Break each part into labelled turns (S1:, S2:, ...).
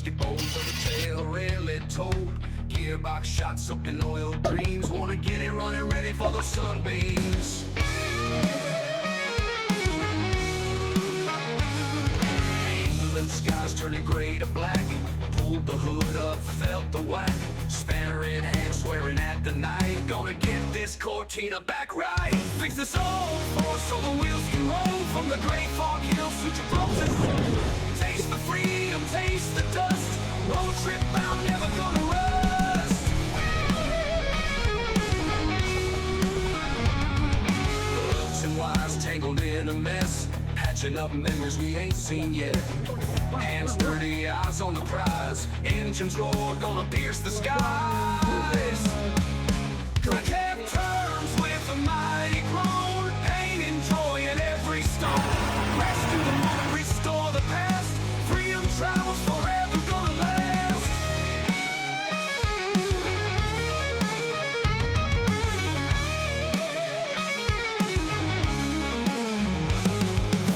S1: rusty bones of the tail really told. Gearbox shots up in oil dreams, wanna get it running ready for the sunbeams. England skies turning gray to black, pulled the hood up, felt the whack. Spanner in hand, swearing at the night, gonna get this Cortina back right. Fix this old force so the wheels can roll from the great fog hills to Gibraltar. Taste the freedom, taste the dust, road trip bound, never gonna rust. Hooks and wires tangled in a mess, patching up memories we ain't seen yet. Hands dirty, eyes on the prize, engines roar, gonna pierce the skies. I kept terms with the mighty groan, pain and joy in every stone. Rescue the moment, restore the past, freedom travels forever, gonna last.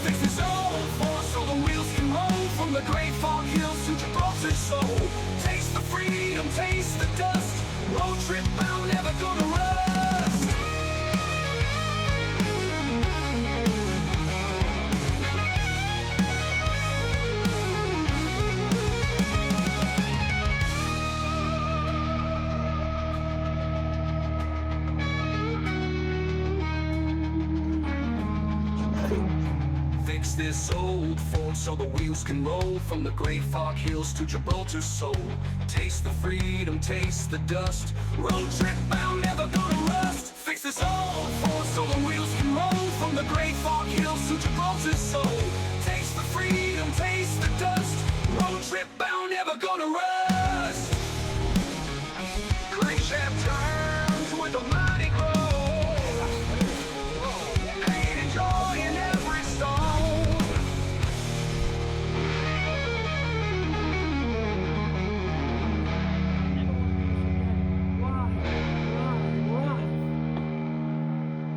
S1: Fix this old force so the wheels can roll from the great fog hills to Gibraltar soul. Taste the freedom, taste the dust, road trip bound, never gonna rust. Fix this old Ford so the wheels can roll from the great fog hills to Gibraltar soul. Taste the freedom, taste the dust, road trip bound, never gonna rust. Fix this old Ford so the wheels can roll from the great fog hills to Gibraltar soul. Taste the freedom, taste the dust, road trip bound, never gonna rust. Great shaft turns with a mighty glow, pain and joy in every stone.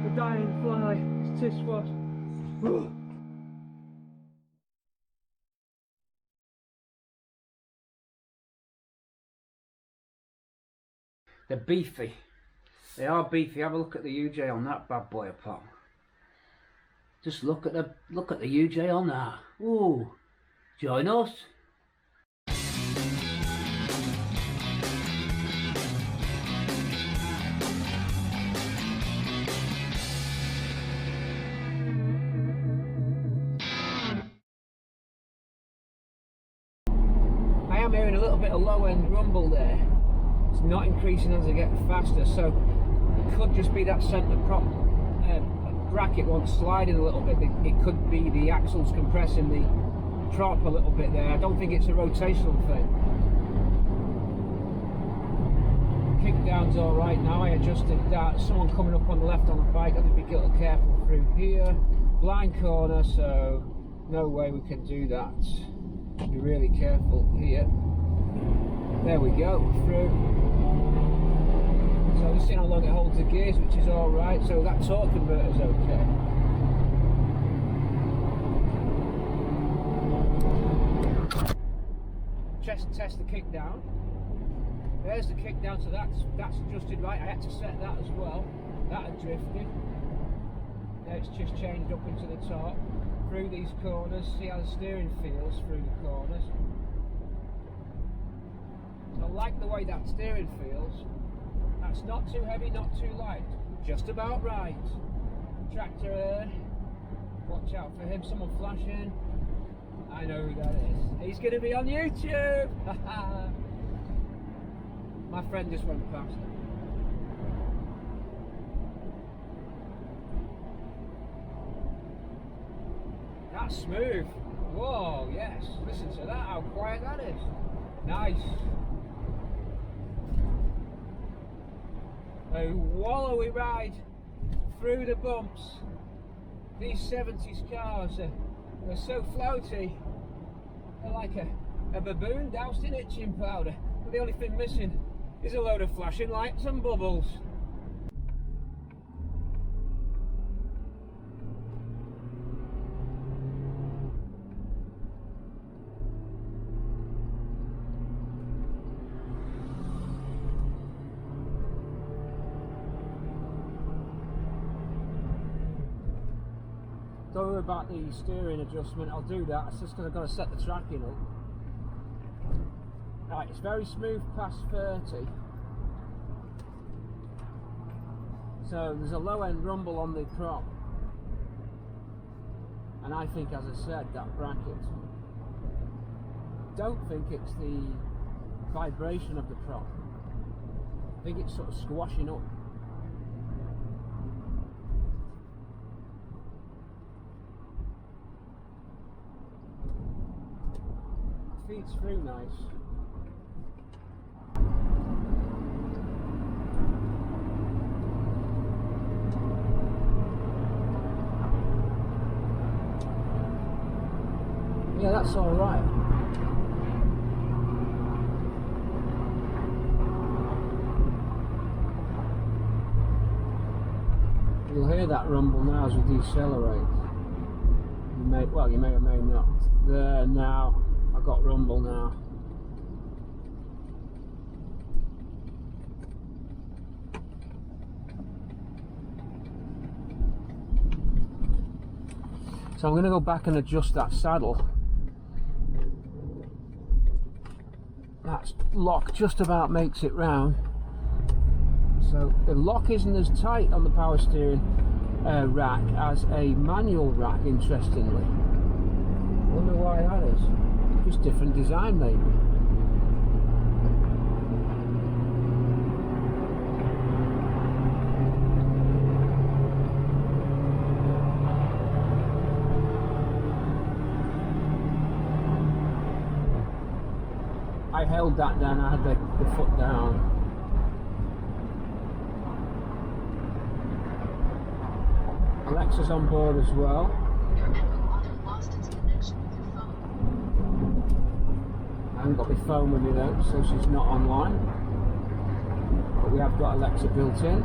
S2: The dying fly, tis what. They're beefy. They are beefy. Have a look at the UJ on that bad boy apart. Just look at the UJ on that. Ooh, join us. I am hearing a little bit of low end rumble there. It's not increasing as I get faster, so it could just be that centre prop bracket wants sliding a little bit. It could be the axles compressing the prop a little bit there. I don't think it's a rotational thing. Kickdown's alright now, I adjusted that. Someone coming up on the left on the bike, I've got to be a little careful through here. Blind corner, so no way we can do that. Be really careful here. There we go, through. So just seeing how long it holds the gears, which is alright, so that torque converter's okay. Test the kick down. There's the kick down, so that's adjusted right. I had to set that as well. That had drifted. Now it's just changed up into the top. Through these corners, see how the steering feels through the corners. So I like the way that steering feels. That's not too heavy, not too light, just about right. Tractor ahead. Watch out for him, someone flashing. I know who that is. He's going to be on YouTube. My friend just went past. That's smooth. Whoa, yes. Listen to that, how quiet that is. Nice. A wallowy ride through the bumps. These 70s cars are so floaty. They're like a baboon doused in itching powder. But the only thing missing is a load of flashing lights and bubbles. Don't worry about the steering adjustment, I'll do that. It's just because I've got to set the tracking up. Right, it's very smooth past 30. So there's a low end rumble on the prop. And I think, as I said, that bracket. Don't think it's the vibration of the prop. I think it's sort of squashing up. Feeds through nice. Yeah, that's all right. You'll hear that rumble now as we decelerate. You may or may not. There now, I've got rumble now. So I'm going to go back and adjust that saddle. That lock just about makes it round. So the lock isn't as tight on the power steering rack as a manual rack, interestingly. I wonder why that is. Just different design maybe. I held that down, I had the foot down. Alexa's on board as well. I haven't got my phone with me though, so she's not online. But we have got Alexa built in.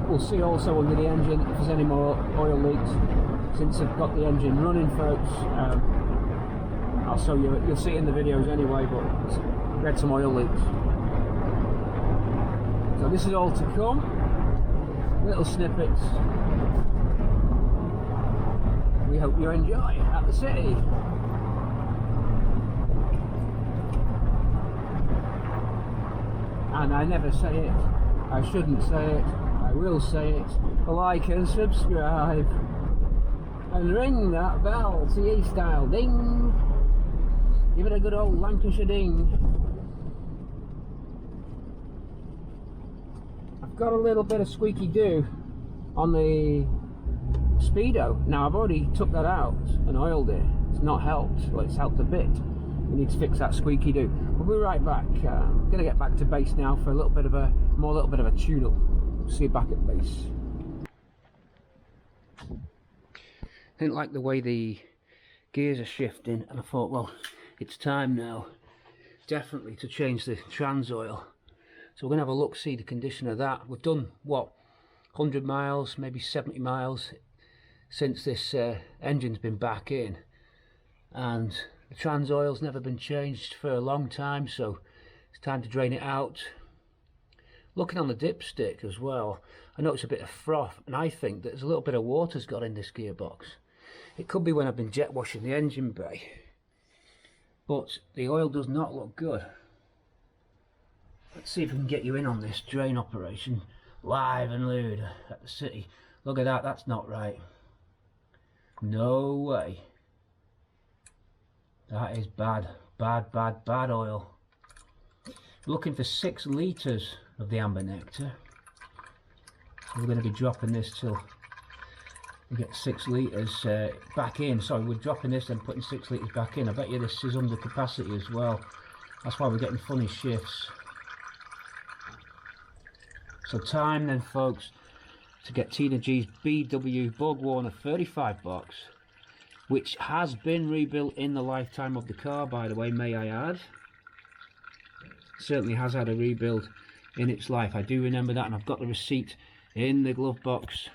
S2: We'll see also under the engine if there's any more oil leaks. Since I've got the engine running, folks, I'll show you. You'll see it in the videos anyway, but we had some oil leaks. So this is all to come. Little snippets. We hope you enjoy at the city. And I never say it. I shouldn't say it. I will say it. Like and subscribe. And ring that bell, CE style. Ding. Give it a good old Lancashire ding. I've got a little bit of squeaky do on the speedo. Now I've already took that out and oiled it. It's not helped. Well, it's helped a bit. We need to fix that squeaky do. We'll be right back. I'm gonna get back to base now for a little bit of a tune-up. See you back at base. Didn't like the way the gears are shifting, and I thought, well, it's time now definitely to change the trans oil. So we're going to have a look, see the condition of that. We've done what, 100 miles, maybe 70 miles since this engine's been back in, and the trans oil's never been changed for a long time, so it's time to drain it out. Looking on the dipstick as well, I notice a bit of froth, and I think that there's a little bit of water's got in this gearbox. It could be when I've been jet washing the engine bay, but the oil does not look good. Let's see if we can get you in on this drain operation live and lewd at the city. Look at that, that's not right. No way. That is bad, bad, bad, bad oil. Looking for 6 litres of the amber nectar. So we're going to be dropping this till we get 6 litres back in. Sorry, we're dropping this and putting 6 litres back in. I bet you this is under capacity as well. That's why we're getting funny shifts. So time then, folks, to get Tina G's BW Bug Warner 35 box, which has been rebuilt in the lifetime of the car, by the way, may I add. Certainly has had a rebuild in its life. I do remember that, and I've got the receipt in the glove box.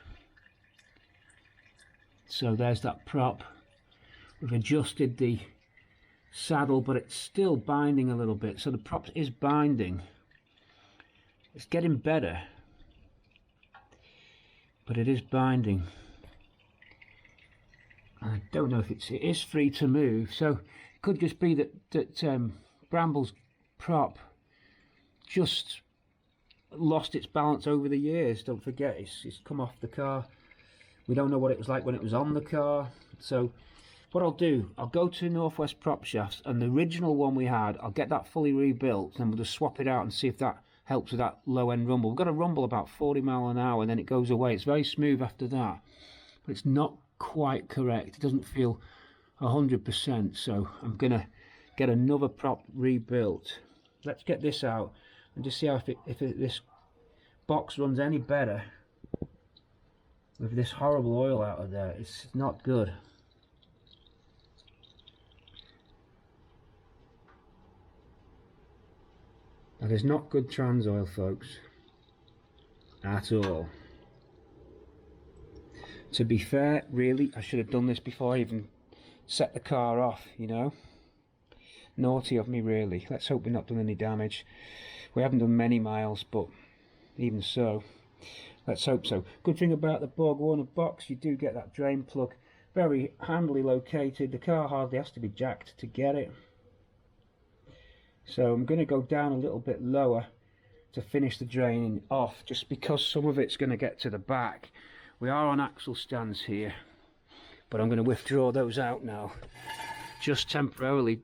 S2: So there's that prop. We've adjusted the saddle, but it's still binding a little bit. So the prop is binding, It's getting better, but it is binding. I don't know if it is free to move, so it could just be that Bramble's prop just lost its balance over the years. Don't forget, it's come off the car. We don't know what it was like when it was on the car. So what I'll do, I'll go to Northwest Prop Shafts, and the original one we had, I'll get that fully rebuilt, and we'll just swap it out and see if that helps with that low end rumble. We've got a rumble about 40 mile an hour and then it goes away. It's very smooth after that, but it's not quite correct. It doesn't feel 100%, so I'm gonna get another prop rebuilt. Let's get this out and just see how this box runs any better with this horrible oil out of there. It's not good. That is not good trans oil, folks, at all. To be fair, really, I should have done this before I even set the car off, you know. Naughty of me, really. Let's hope we've not done any damage. We haven't done many miles, but even so, let's hope so. Good thing about the Borg Warner box, you do get that drain plug very handily located. The car hardly has to be jacked to get it. So I'm going to go down a little bit lower to finish the draining off, just because some of it's going to get to the back. We are on axle stands here, but I'm going to withdraw those out now, just temporarily,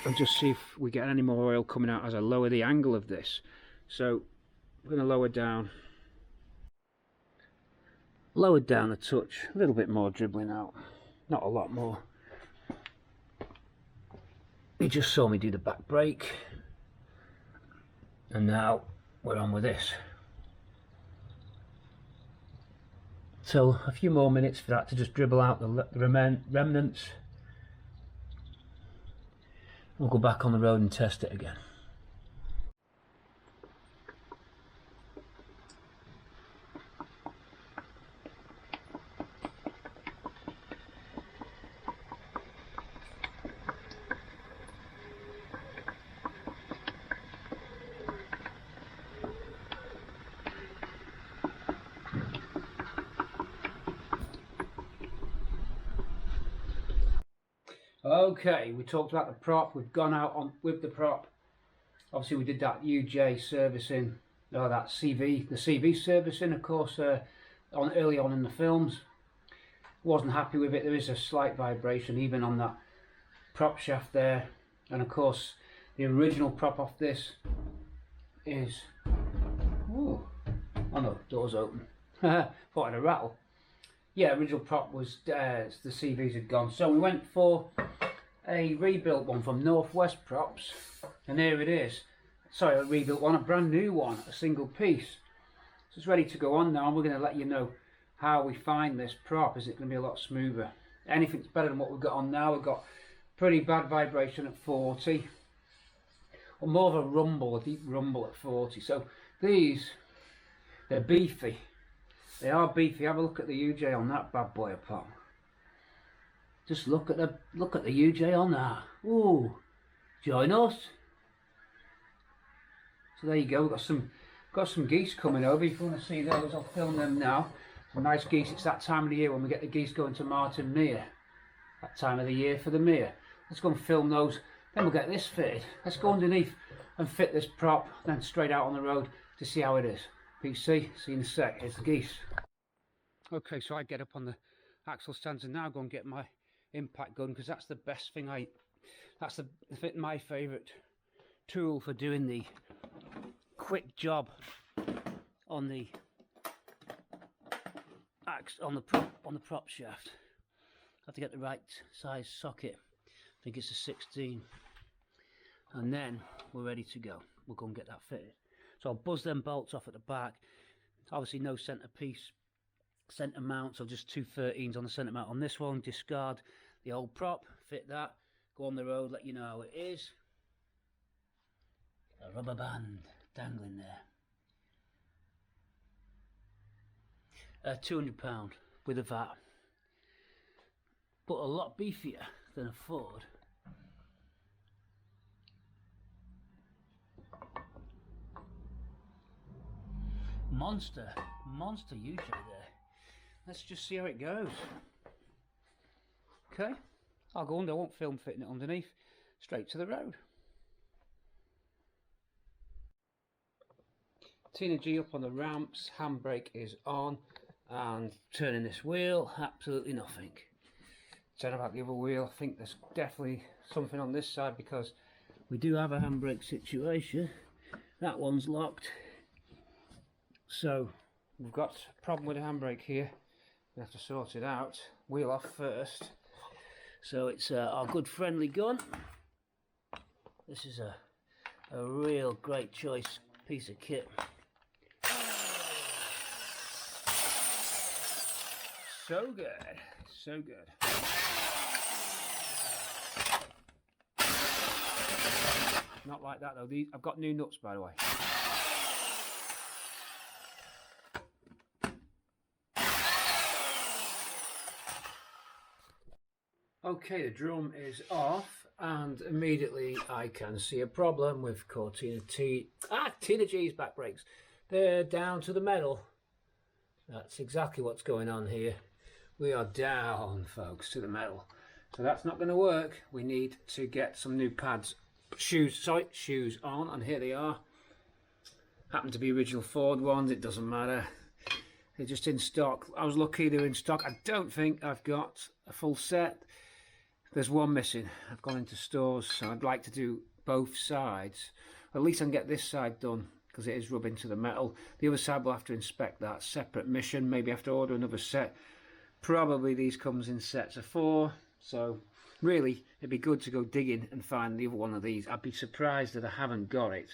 S2: and just see if we get any more oil coming out as I lower the angle of this. So I'm going to lower down a touch, a little bit more dribbling out, not a lot more. You just saw me do the back brake, and now we're on with this. So a few more minutes for that to just dribble out the remnants. We'll go back on the road and test it again. Okay, we talked about the prop. We've gone out on with the prop. Obviously we did that UJ servicing, or that CV, the CV servicing, of course, early on in the films. Wasn't happy with it. There is a slight vibration even on that prop shaft there, and of course the original prop off this is, ooh, oh no, door's open. Thought I'd a rattle. Yeah, original prop was, the CVs had gone, so we went for a rebuilt one from Northwest Props, and here it is. Sorry, a rebuilt one, a brand new one, a single piece. So it's ready to go on now, and we're going to let you know how we find this prop. Is it going to be a lot smoother? Anything's better than what we've got on now. We've got pretty bad vibration at 40, or more of a rumble, a deep rumble at 40. So these, they're beefy. They are beefy. Have a look at the UJ on that bad boy apart. Just look at the UJ on that. Ooh, join us. So there you go. We've got some geese coming over. If you want to see those, I'll film them now. Some nice geese. It's that time of the year when we get the geese going to Martin Mere. That time of the year for the Mere. Let's go and film those. Then we'll get this fitted. Let's go underneath and fit this prop. Then straight out on the road to see how it is. PC, see you in a sec. Here's the geese. Okay, so I get up on the axle stands and now go and get my impact gun, because that's the best thing that's my favourite tool for doing the quick job on the prop shaft. I have to get the right size socket. I think it's a 16, and then we're ready to go. We'll go and get that fitted. So I'll buzz them bolts off at the back. Obviously no centre mount, so just two 13s on the centre mount on this one. Discard the old prop, fit that, go on the road, let you know how it is. A rubber band dangling there. £200 with a VAT, but a lot beefier than a Ford. Monster UJ there. Let's just see how it goes. Okay, I'll go under, I won't film fitting it underneath, straight to the road. Tina G up on the ramps, handbrake is on, and turning this wheel, absolutely nothing. Turn about the other wheel, I think there's definitely something on this side because we do have a handbrake situation. That one's locked. So we've got a problem with the handbrake here. We have to sort it out. Wheel off first. So it's our good friendly gun. This is a real great choice piece of kit. So good, so good. Not like that though. These, I've got new nuts by the way. Okay, the drum is off, and immediately I can see a problem with Cortina Tina G's back brakes. They're down to the metal. That's exactly what's going on here. We are down, folks, to the metal. So that's not going to work. We need to get some new pads, shoes on, and here they are. Happen to be original Ford ones, it doesn't matter. They're just in stock. I was lucky they're in stock. I don't think I've got a full set. There's one missing. I've gone into stores, so I'd like to do both sides. At least I can get this side done because it is rubbing to the metal. The other side we'll have to inspect that. Separate mission. Maybe have to order another set. Probably these comes in sets of 4. So really, it'd be good to go digging and find the other one of these. I'd be surprised that I haven't got it.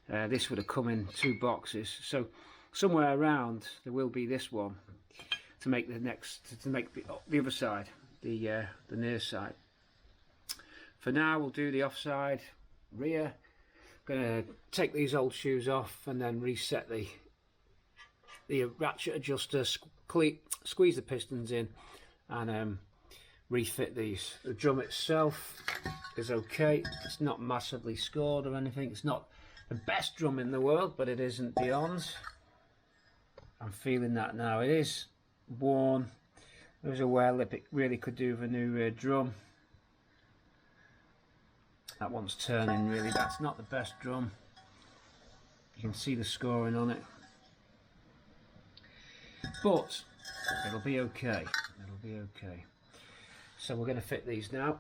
S2: This would have come in 2 boxes. So somewhere around there will be this one to make the next, to make the other side. The near side. For now we'll do the offside rear. I'm going to take these old shoes off and then reset the ratchet adjuster, squeeze the pistons in and refit these. The drum itself is okay. It's not massively scored or anything. It's not the best drum in the world, but it isn't beyond. I'm feeling that now. It is worn. There's a wear lip. It really could do with a new drum. That one's turning really. That's not the best drum. You can see the scoring on it. But it'll be okay. It'll be okay. So we're going to fit these now.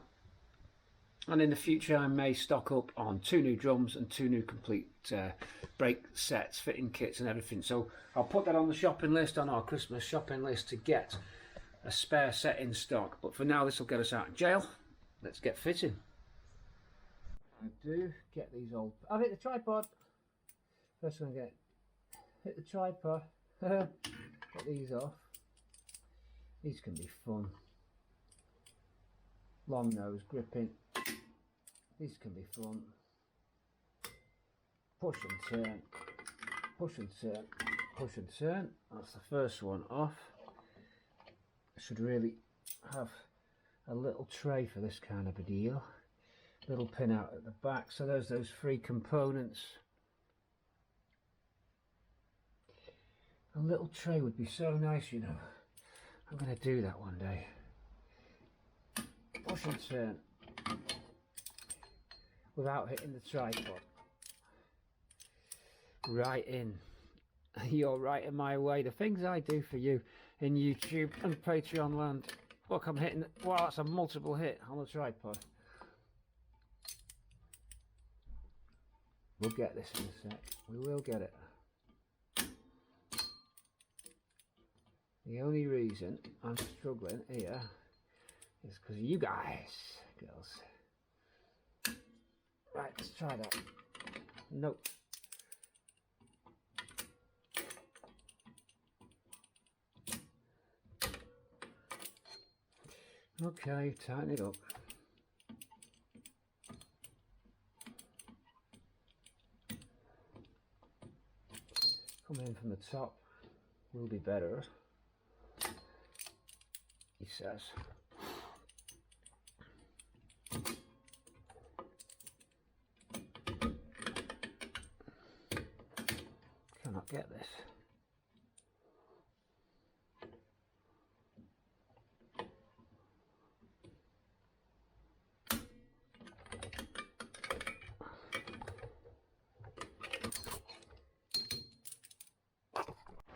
S2: And in the future I may stock up on 2 new drums and 2 new complete brake sets, fitting kits and everything. So I'll put that on the shopping list, on our Christmas shopping list, to get a spare set in stock. But for now this will get us out of jail. Let's get fitting. I do get these old... I've hit the tripod. First one I get. Hit the tripod. Get these off. These can be fun. Long nose gripping. These can be fun. Push and turn. Push and turn. Push and turn. That's the first one off. I should really have a little tray for this kind of a deal. Little pin out at the back. So there's those 3 components. A little tray would be so nice, you know. I'm going to do that one day. Push and turn without hitting the tripod. Right in. You're right in my way. The things I do for you in YouTube and Patreon land. Look, I'm hitting. Wow, that's a multiple hit on the tripod. We'll get this in a sec. We will get it. The only reason I'm struggling here is because of you guys, girls. Right, let's try that. Nope. Okay, tighten it up. Coming in from the top will be better, he says. Cannot get this.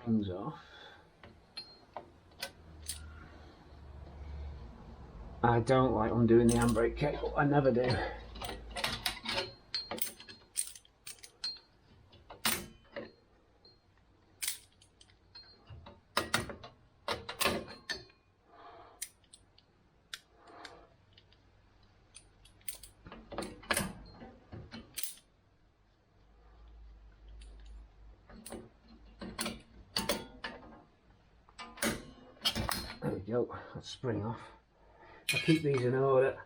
S2: springs off. I don't like undoing the handbrake cable, I never do. There we go, that's spring off. I keep these in order.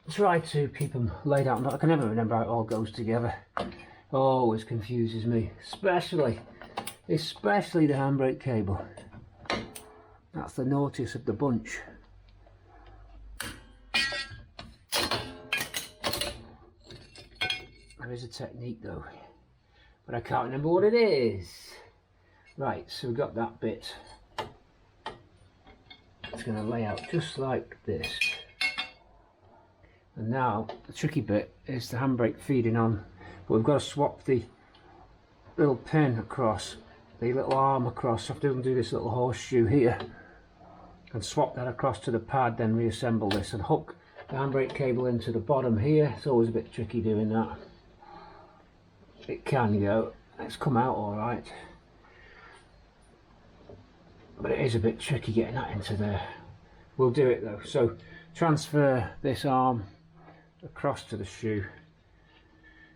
S2: Try to keep them laid out, but I can never remember how it all goes together. Always confuses me, especially the handbrake cable. That's the naughtiest of the bunch. There is a technique though, but I can't remember what it is. Right, so we've got that bit. It's going to lay out just like this. And now the tricky bit is the handbrake feeding on, but we've got to swap the little pin across, the little arm across. So I have to do this little horseshoe here and swap that across to the pad, then reassemble this and hook the handbrake cable into the bottom here. It's always a bit tricky doing that. It can go, it's come out all right, but it is a bit tricky getting that into there. We'll do it though. So transfer this arm across to the shoe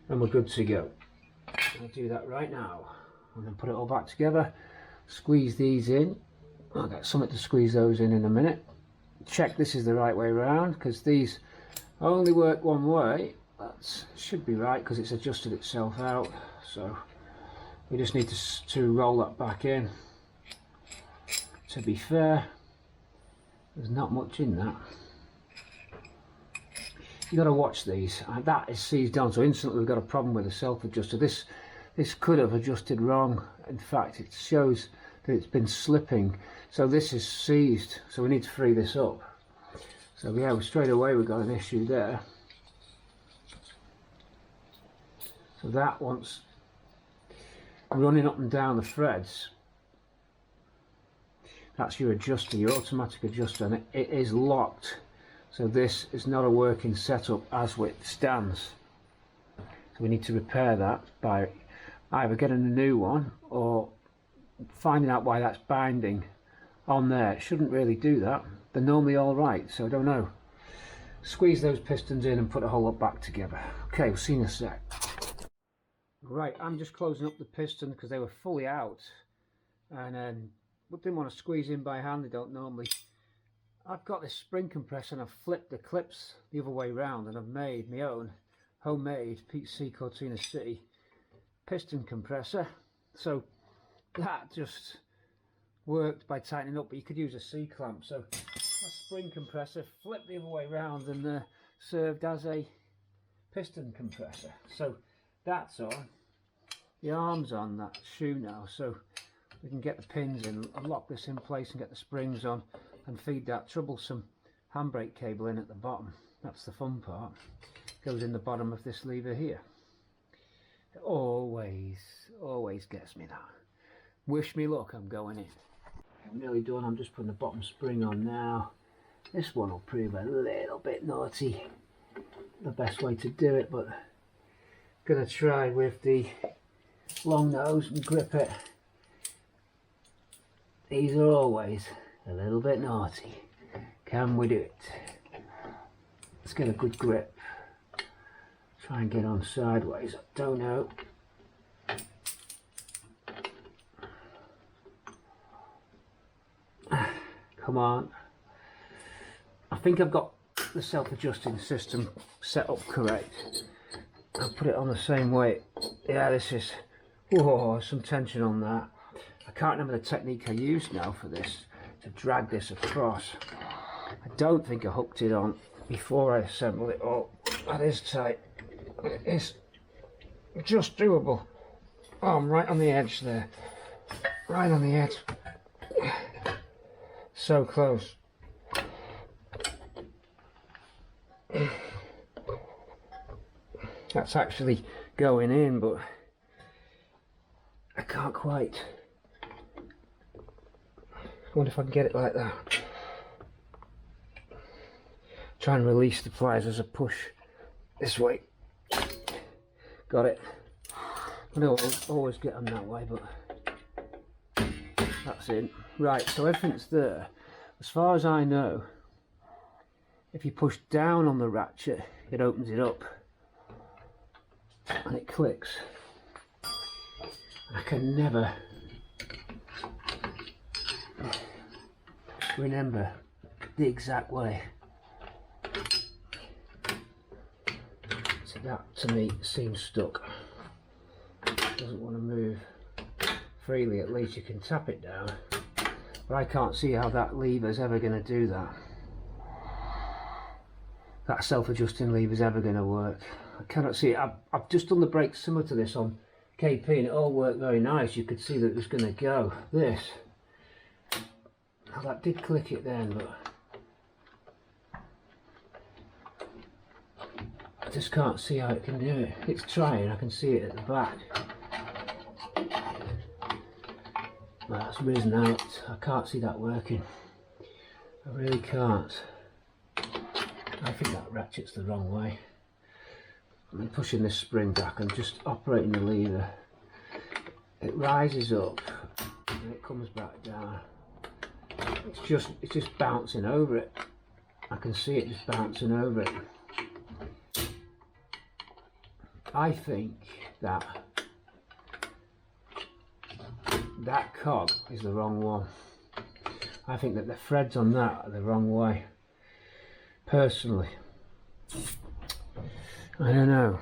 S2: and we're good to go. I'll do that right now and then put it all back together, squeeze these in. I'll get something to squeeze those in a minute. Check this is the right way around, because these only work one way. That should be right because it's adjusted itself out, so we just need to roll that back in. To be fair, there's not much in that. You got to watch these, and that is seized on, so instantly we've got a problem with the self adjuster. This could have adjusted wrong. In fact, it shows that it's been slipping, so this is seized, so we need to free this up. So yeah, straight away we've got an issue there. So that wants running up and down the threads. That's your adjuster, your automatic adjuster, and it is locked. So this is not a working setup as it stands. So we need to repair that by either getting a new one or finding out why that's binding on there. It shouldn't really do that. They're normally all right, so I don't know. Squeeze those pistons in and put the whole lot back together. Okay, we'll see in a sec. Right, I'm just closing up the piston because they were fully out, and then didn't want to squeeze in by hand. They don't normally. I've got this spring compressor and I've flipped the clips the other way round, and I've made my own homemade Mk3 Cortina City piston compressor. So that just worked by tightening up, but you could use a C-clamp. So a spring compressor flipped the other way round and served as a piston compressor. So that's on. The arm's on that shoe now, so we can get the pins in and lock this in place and get the springs on and feed that troublesome handbrake cable in at the bottom. That's the fun part. Goes in the bottom of this lever here. It always gets me that. Wish me luck, I'm going in. I'm nearly done. I'm just putting the bottom spring on now. This one will prove a little bit naughty. The best way to do it, but gonna try with the long nose and grip it. These are always a little bit naughty. Can we do it? Let's get a good grip. Try and get on sideways. I don't know. Come on. I think I've got the self-adjusting system set up correct. I'll put it on the same way. Yeah, this is... Whoa, some tension on that. I can't remember the technique I used now for this, to drag this across. I don't think I hooked it on before I assembled it. Oh, that is tight. It is just doable. Oh, I'm right on the edge there. Right on the edge. So close. That's actually going in, but I can't quite wonder if I can get it like that. Try and release the pliers as I push this way. Got it. I don't always get them that way, but that's it. Right, so everything's there. As far as I know, if you push down on the ratchet, it opens it up and it clicks. I can never remember the exact way. So that to me seems stuck. Doesn't want to move freely. At least you can tap it down, but I can't see how that lever's ever going to do that. That self-adjusting lever's ever going to work. I cannot see it. I've just done the brakes similar to this on KP and it all worked very nice. You could see that it was going to go. This, now that did click it then, but I just can't see how it can do it. It's trying, I can see it at the back. That's risen out. I can't see that working. I really can't. I think that ratchet's the wrong way. I'm pushing this spring back and just operating the lever. It rises up and it comes back down. It's just bouncing over it. I can see it just bouncing over it. I think that cog is the wrong one. I think that the threads on that are the wrong way. Personally, I don't know.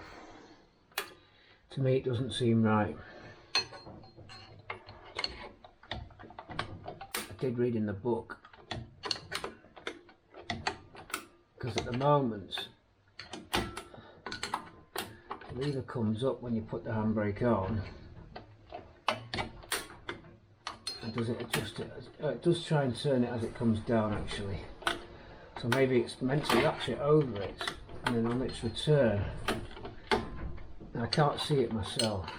S2: To me it doesn't seem right. I did read in the book, because at the moment the lever comes up when you put the handbrake on. And does it adjust it? It does try and turn it as it comes down actually. So maybe it's meant to ratchet over it, and then on its return, and I can't see it myself.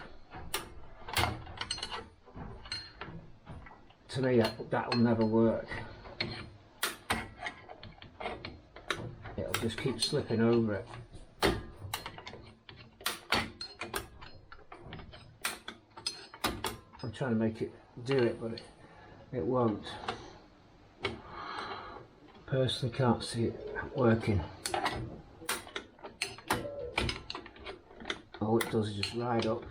S2: To me that'll never work. It'll just keep slipping over it. I'm trying to make it do it, but it won't. Personally can't see it working. All it does is just ride up,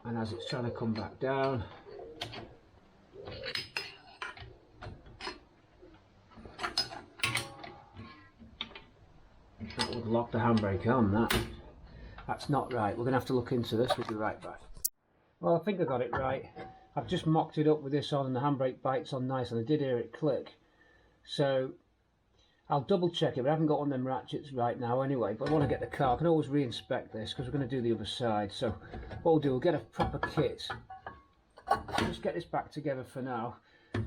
S2: and as it's trying to come back down, that would lock the handbrake on. That's not right. We're going to have to look into this. We'll be right back. Well, I think I got it right. I've just mocked it up with this on and the handbrake bites on nice, and I did hear it click. So I'll double check it, but I haven't got one of them ratchets right now anyway. But I want to get the car. I can always re-inspect this because we're going to do the other side. So what we'll do, we'll get a proper kit. Just get this back together for now.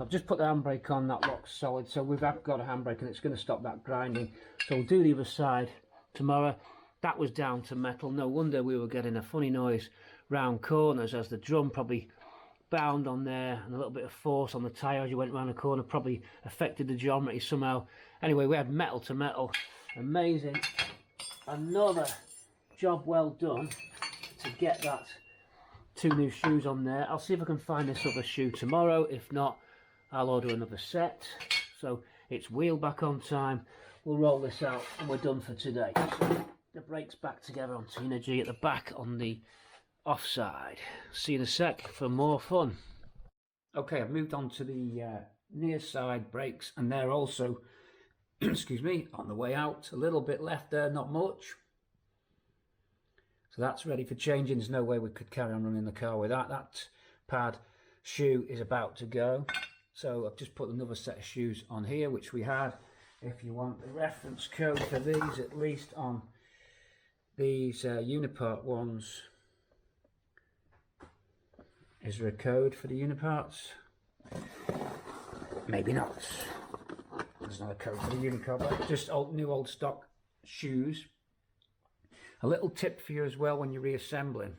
S2: I've just put the handbrake on, that locks solid. So we've got a handbrake and it's going to stop that grinding. So we'll do the other side tomorrow. That was down to metal. No wonder we were getting a funny noise round corners, as the drum probably bound on there, and a little bit of force on the tyre as you went round the corner probably affected the geometry somehow. Anyway, we had metal to metal. Amazing. Another job well done to get that 2 new shoes on there. I'll see if I can find this other shoe tomorrow. If not, I'll order another set. So it's wheel back on time. We'll roll this out and we're done for today. The brakes back together on Tina G at the back on the offside. See you in a sec for more fun. Okay, I've moved on to the near side brakes, and they're also excuse me, on the way out. A little bit left there, not much. So that's ready for changing. There's no way we could carry on running the car with that. That pad shoe is about to go. So I've just put another set of shoes on here, which we had. If you want the reference code for these, at least on these Unipart ones. Is there a code for the Uniparts? Maybe not. There's not a code for the Unipart, but just new old stock shoes. A little tip for you as well when you're reassembling.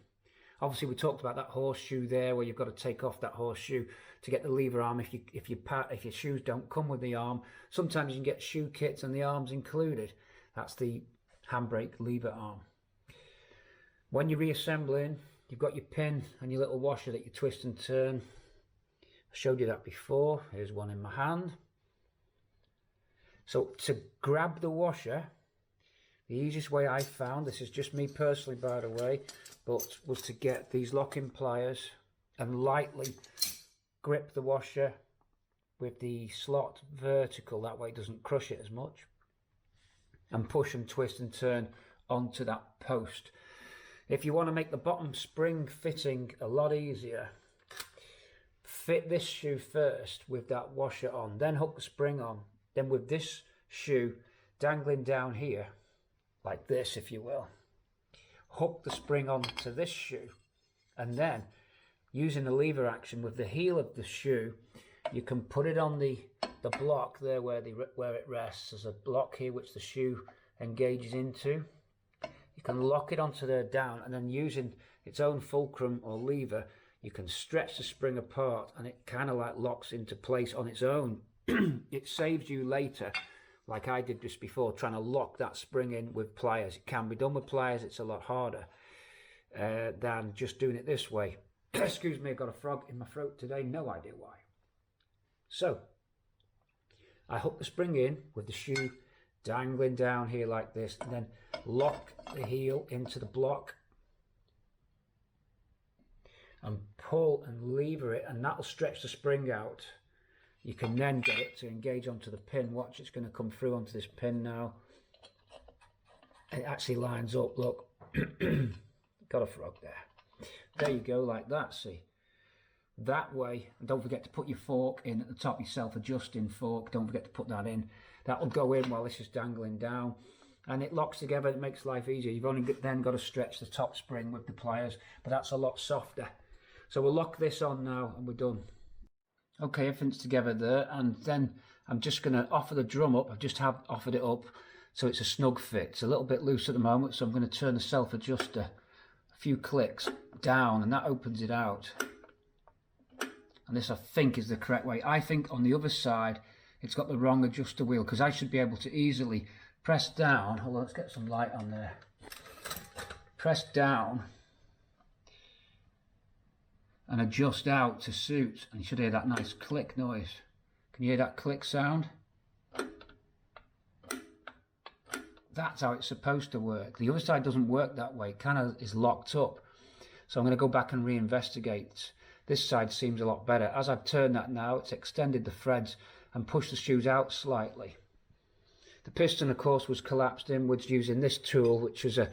S2: Obviously we talked about that horseshoe there, where you've got to take off that horseshoe to get the lever arm if your shoes don't come with the arm. Sometimes you can get shoe kits and the arm's included. That's the handbrake lever arm. When you're reassembling, you've got your pin and your little washer that you twist and turn. I showed you that before. Here's one in my hand. So to grab the washer, the easiest way I found, this is just me personally by the way, but was to get these locking pliers and lightly grip the washer with the slot vertical, that way it doesn't crush it as much, and push and twist and turn onto that post. If you want to make the bottom spring fitting a lot easier, fit this shoe first with that washer on, then hook the spring on, then with this shoe dangling down here, like this if you will, hook the spring onto this shoe, and then using the lever action with the heel of the shoe, you can put it on the block there where it rests. There's a block here which the shoe engages into. You can lock it onto there down, and then using its own fulcrum or lever, you can stretch the spring apart and it kind of like locks into place on its own. It saves you later, like I did just before, trying to lock that spring in with pliers. It can be done with pliers, it's a lot harder than just doing it this way. Excuse me, I've got a frog in my throat today, no idea why. So, I hook the spring in with the shoe dangling down here like this, and then lock the heel into the block and pull and lever it, and that'll stretch the spring out. You can then get it to engage onto the pin. Watch, it's going to come through onto this pin now. It actually lines up, look. Got a frog there. There you go, like that, see. That way, and don't forget to put your fork in at the top, your self-adjusting fork, don't forget to put that in. That will go in while this is dangling down, and it locks together, it makes life easier. You've only then got to stretch the top spring with the pliers, but that's a lot softer. So we'll lock this on now and we're done. Okay, everything's together there, and then I'm just going to offer the drum up. I've just offered it up so it's a snug fit. It's a little bit loose at the moment, so I'm going to turn the self-adjuster a few clicks down, and that opens it out. And this, I think, is the correct way. I think on the other side it's got the wrong adjuster wheel, because I should be able to easily press down. Hold on, let's get some light on there. Press down and adjust out to suit, and you should hear that nice click noise. Can you hear that click sound? That's how it's supposed to work. The other side doesn't work that way, it kind of is locked up. So I'm going to go back and reinvestigate. This side seems a lot better. As I've turned that now, it's extended the threads and pushed the shoes out slightly. The piston, of course, was collapsed inwards using this tool, which was a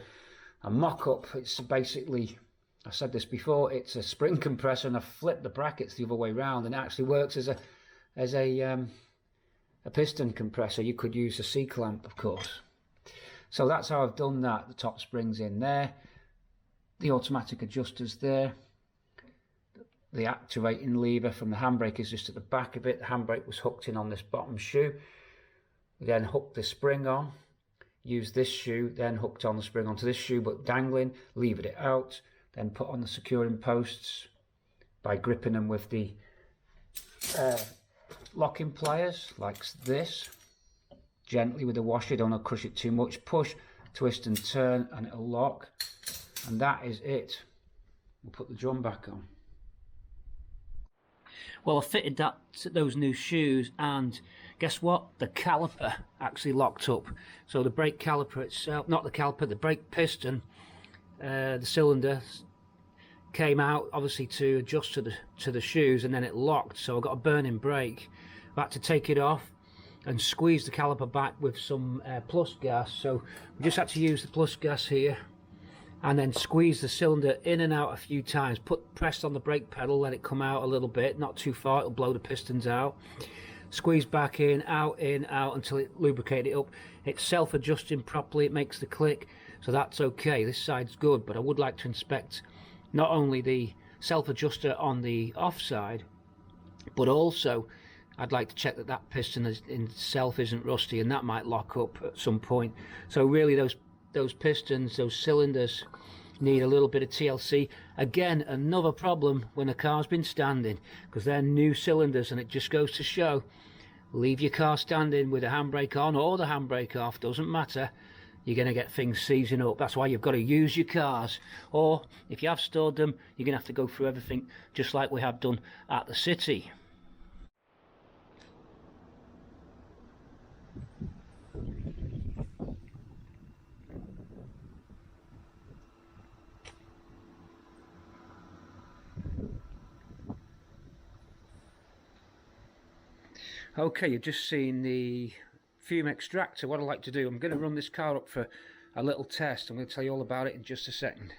S2: mock-up. It's basically, I said this before, it's a spring compressor, and I flipped the brackets the other way around, and it actually works as a piston compressor. You could use a C-clamp, of course. So that's how I've done that. The top spring's in there, the automatic adjusters there. The activating lever from the handbrake is just at the back of it. The handbrake was hooked in on this bottom shoe. We then hooked the spring on, used this shoe, then hooked on the spring onto this shoe, but dangling, levered it out, then put on the securing posts by gripping them with the locking pliers, like this, gently with the washer. Don't want to crush it too much. Push, twist and turn, and it'll lock. And that is it. We'll put the drum back on. Well, I fitted those new shoes, and guess what? The caliper actually locked up. So the brake caliper itself, not the caliper, the brake piston, the cylinder came out obviously to adjust to the shoes, and then it locked. So I got a burning brake. I had to take it off and squeeze the caliper back with some plus gas. So we just had to use the plus gas here, and then squeeze the cylinder in and out a few times. Press on the brake pedal, let it come out a little bit, not too far, it'll blow the pistons out. Squeeze back in, out, until it lubricated it up. It's self-adjusting properly, it makes the click, so that's okay. This side's good, but I would like to inspect not only the self-adjuster on the off side, but also I'd like to check that that piston in itself isn't rusty, and that might lock up at some point. So really those pistons, those cylinders, need a little bit of TLC. Again, another problem when a car's been standing, because they're new cylinders, and it just goes to show, leave your car standing with the handbrake on or the handbrake off, doesn't matter, you're going to get things seizing up. That's why you've got to use your cars, or if you have stored them, you're going to have to go through everything just like we have done at the city. Okay, you've just seen the fume extractor. What I like to do, I'm going to run this car up for a little test. I'm going to tell you all about it in just a second.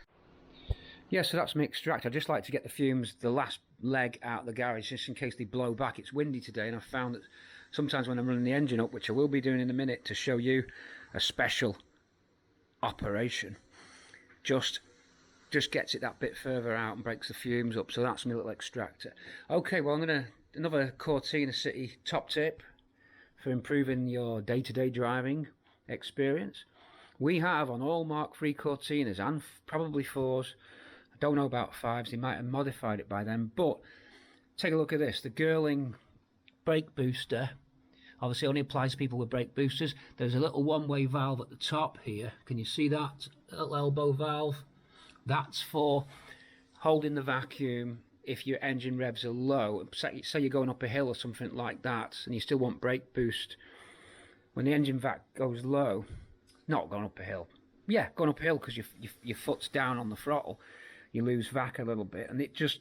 S2: Yeah, so that's my extractor. I just like to get the fumes, the last leg out of the garage, just in case they blow back. It's windy today, and I've found that sometimes when I'm running the engine up, which I will be doing in a minute to show you a special operation, just gets it that bit further out and breaks the fumes up. So that's my little extractor. Okay, well, I'm going to another Cortina City top tip for improving your day-to-day driving experience. We have on all Mk3 Cortinas and probably 4s, I don't know about 5s, they might have modified it by then, but take a look at this. The Girling brake booster obviously only applies to people with brake boosters. There's a little one-way valve at the top here. Can you see that? A little elbow valve. That's for holding the vacuum if your engine revs are low. Say you're going up a hill or something like that and you still want brake boost. When the engine vac goes low, not going up a hill, yeah, going up a hill because your foot's down on the throttle, you lose vac a little bit, and it just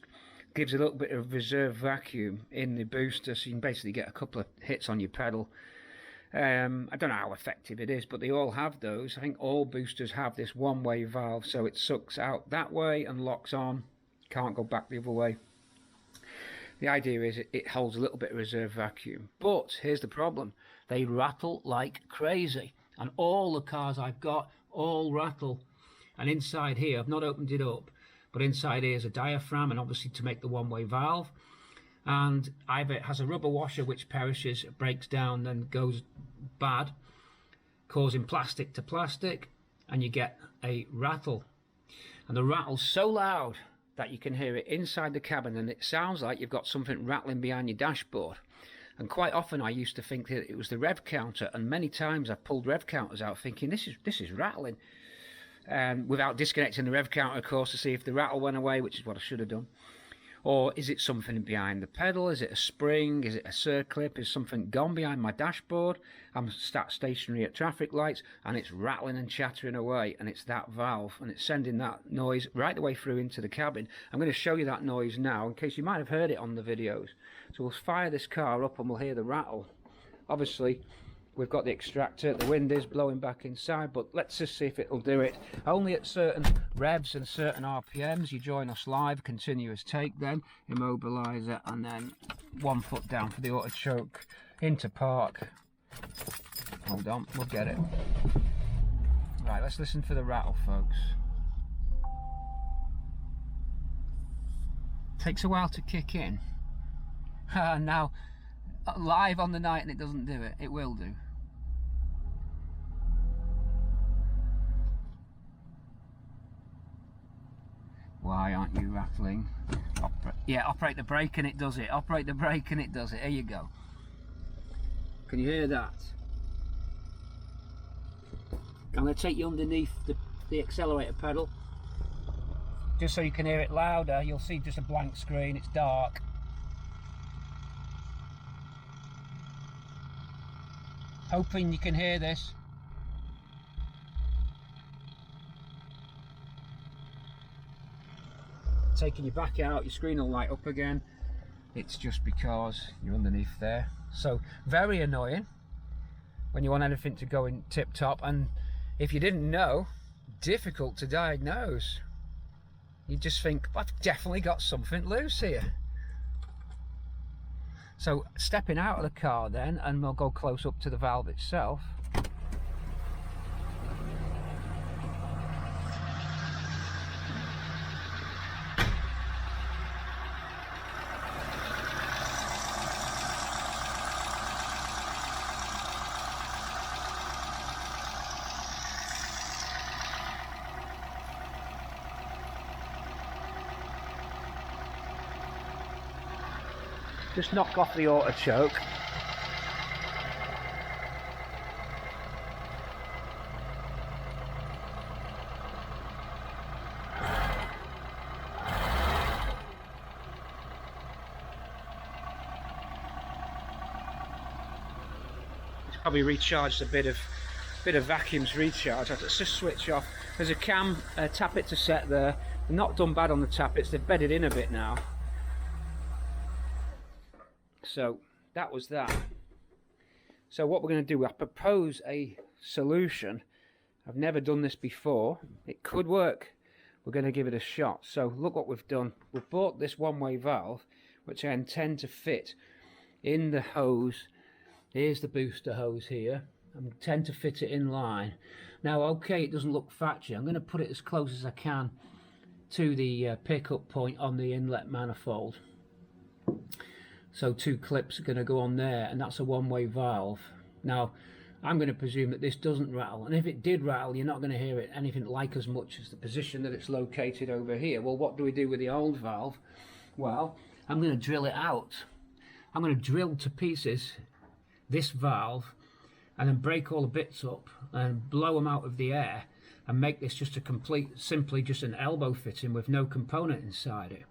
S2: gives a little bit of reserve vacuum in the booster, so you can basically get a couple of hits on your pedal. I don't know how effective it is, but they all have those. I think all boosters have this one-way valve, so it sucks out that way and locks on, can't go back the other way. The idea is it holds a little bit of reserve vacuum, but here's the problem: they rattle like crazy, and all the cars I've got all rattle. And inside here, I've not opened it up, but inside here is a diaphragm, and obviously to make the one-way valve, and either it has a rubber washer which perishes, breaks down, then goes bad, causing plastic to plastic, and you get a rattle. And the rattle's so loud that you can hear it inside the cabin, and it sounds like you've got something rattling behind your dashboard. And quite often I used to think that it was the rev counter, and many times I've pulled rev counters out thinking this is rattling, without disconnecting the rev counter, of course, to see if the rattle went away, which is what I should have done. Or is it something behind the pedal? Is it a spring? Is it a circlip? Is something gone behind my dashboard? I'm sat stationary at traffic lights and it's rattling and chattering away, and it's that valve, and it's sending that noise right the way through into the cabin. I'm going to show you that noise now in case you might have heard it on the videos. So we'll fire this car up and we'll hear the rattle. Obviously we've got the extractor, the wind is blowing back inside, but let's just see if it'll do it. Only at certain revs and certain RPMs. You join us live, continuous take, then immobiliser, and then 1 foot down for the auto choke into park. Hold on, we'll get it. Right, let's listen for the rattle, folks. Takes a while to kick in. Now live on the night and it doesn't do it. It will do. Why aren't you rattling? Operate the brake and it does it. Operate the brake and it does it. Here you go. Can you hear that? I'm going to take you underneath the accelerator pedal, just so you can hear it louder. You'll see just a blank screen. It's dark. Hoping you can hear this. Taking you back out, your screen will light up again. It's just because you're underneath there. So very annoying when you want anything to go in tip top, and if you didn't know, difficult to diagnose. You just think, I've definitely got something loose here. So stepping out of the car then, and we'll go close up to the valve itself. just knock off the auto choke. It's probably recharged a bit of vacuum's recharge. Let's just switch off. There's a cam tappet to set there. They're not done bad on the tappets, they've bedded in a bit now. So that was that. So what we're going to do, I propose a solution. I've never done this before. It could work. We're going to give it a shot. So look what we've done. We've bought this one-way valve, which I intend to fit in the hose. Here's the booster hose here. I intend to fit it in line. Now, okay, it doesn't look factory. I'm going to put it as close as I can to the pickup point on the inlet manifold. So 2 clips are going to go on there, and that's a one-way valve. Now, I'm going to presume that this doesn't rattle, and if it did rattle, you're not going to hear it anything like as much as the position that it's located over here. Well, what do we do with the old valve? Well, I'm going to drill it out. I'm going to drill to pieces this valve and then break all the bits up and blow them out of the air and make this just a complete, simply just an elbow fitting with no component inside it.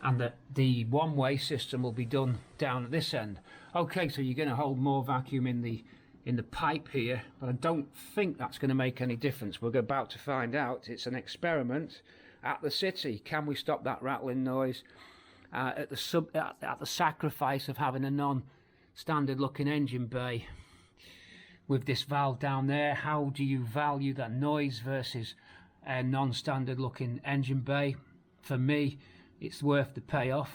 S2: And that the one-way system will be done down at this end. Okay, so you're going to hold more vacuum in the pipe here, but I don't think that's going to make any difference. We're about to find out. It's an experiment at the city. Can we stop that rattling noise at the sacrifice of having a non-standard looking engine bay with this valve down there? How do you value that noise versus a non-standard looking engine bay? For me, it's worth the payoff.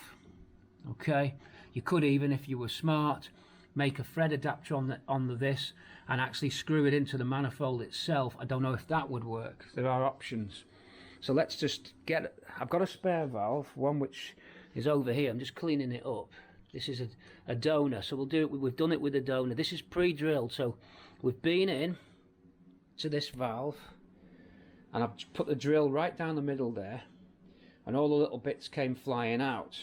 S2: Okay, you could even, if you were smart, make a thread adapter on this and actually screw it into the manifold itself. I don't know if that would work. There are options. So let's just get, I've got a spare valve, one which is over here. I'm just cleaning it up. This is a donor, so we'll do it. We've done it with a donor. This is pre-drilled, so we've been in to this valve, and I've put the drill right down the middle there, and all the little bits came flying out.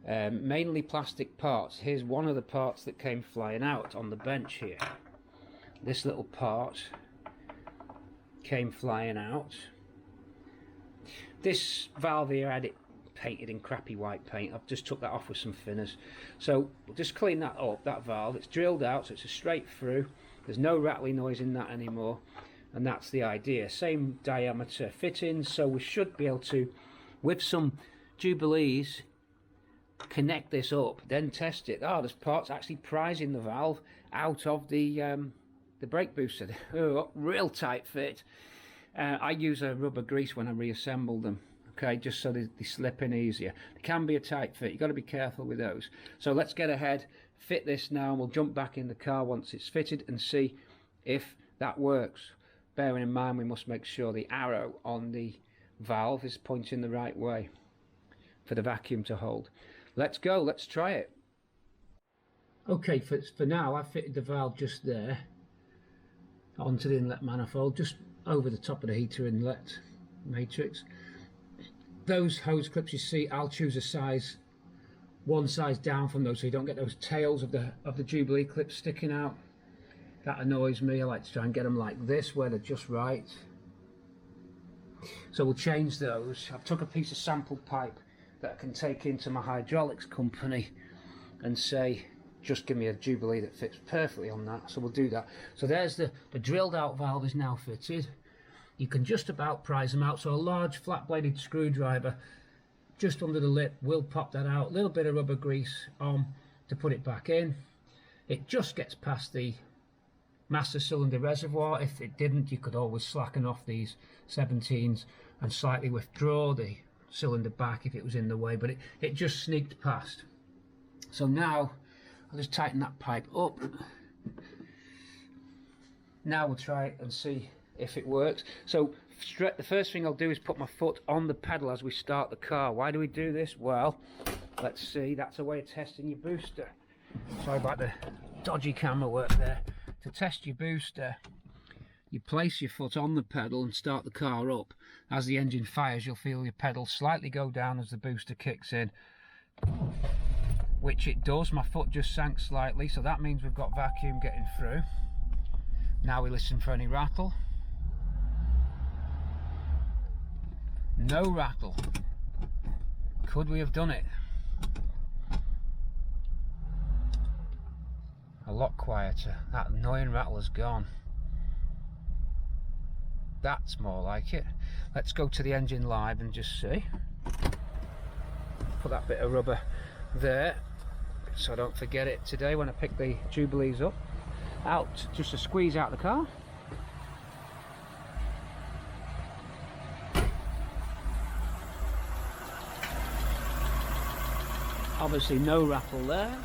S2: Mainly plastic parts. Here's one of the parts that came flying out on the bench here. This little part came flying out. This valve here, I had it painted in crappy white paint. I've just took that off with some thinners. So we'll just clean that up, that valve. It's drilled out, so it's a straight through. There's no rattling noise in that anymore, and that's the idea. Same diameter fittings, so we should be able to, with some Jubilees, connect this up, then test it. Oh, there's parts actually prizing the valve out of the brake booster. Oh, real tight fit. I use a rubber grease when I reassemble them. Okay, just so they slip in easier. It can be a tight fit. You've got to be careful with those. So let's get ahead, fit this now, and we'll jump back in the car once it's fitted and see if that works. Bearing in mind, we must make sure the arrow on the valve is pointing the right way for the vacuum to hold. Let's go, let's try it. Okay, for now, I've fitted the valve just there onto the inlet manifold, just over the top of the heater inlet matrix. Those hose clips you see, I'll choose a size, one size down from those, so you don't get those tails of the Jubilee clips sticking out. That annoys me. I like to try and get them like this, where they're just right. So we'll change those. I've took a piece of sample pipe that I can take into my hydraulics company and say, just give me a Jubilee that fits perfectly on that. So we'll do that. So there's the drilled out valve is now fitted. You can just about prise them out, so a large flat bladed screwdriver just under the lip will pop that out. A little bit of rubber grease on to put it back in. It just gets past the master cylinder reservoir. If it didn't, you could always slacken off these 17s and slightly withdraw the cylinder back if it was in the way, but it just sneaked past. So now I'll just tighten that pipe up. Now we'll try it and see if it works. So the first thing I'll do is put my foot on the pedal as we start the car. Why do we do this? Well, let's see, that's a way of testing your booster. Sorry about the dodgy camera work there. To test your booster, you place your foot on the pedal and start the car up. As the engine fires, you'll feel your pedal slightly go down as the booster kicks in. which it does. My foot just sank slightly, so that means we've got vacuum getting through. Now we listen for any rattle. No rattle. Could we have done it? A lot quieter. That annoying rattle has gone. That's more like it. Let's go to the engine live and just see. Put that bit of rubber there so I don't forget it today when I pick the Jubilees up. Out, just to squeeze out the car. Obviously no rattle there.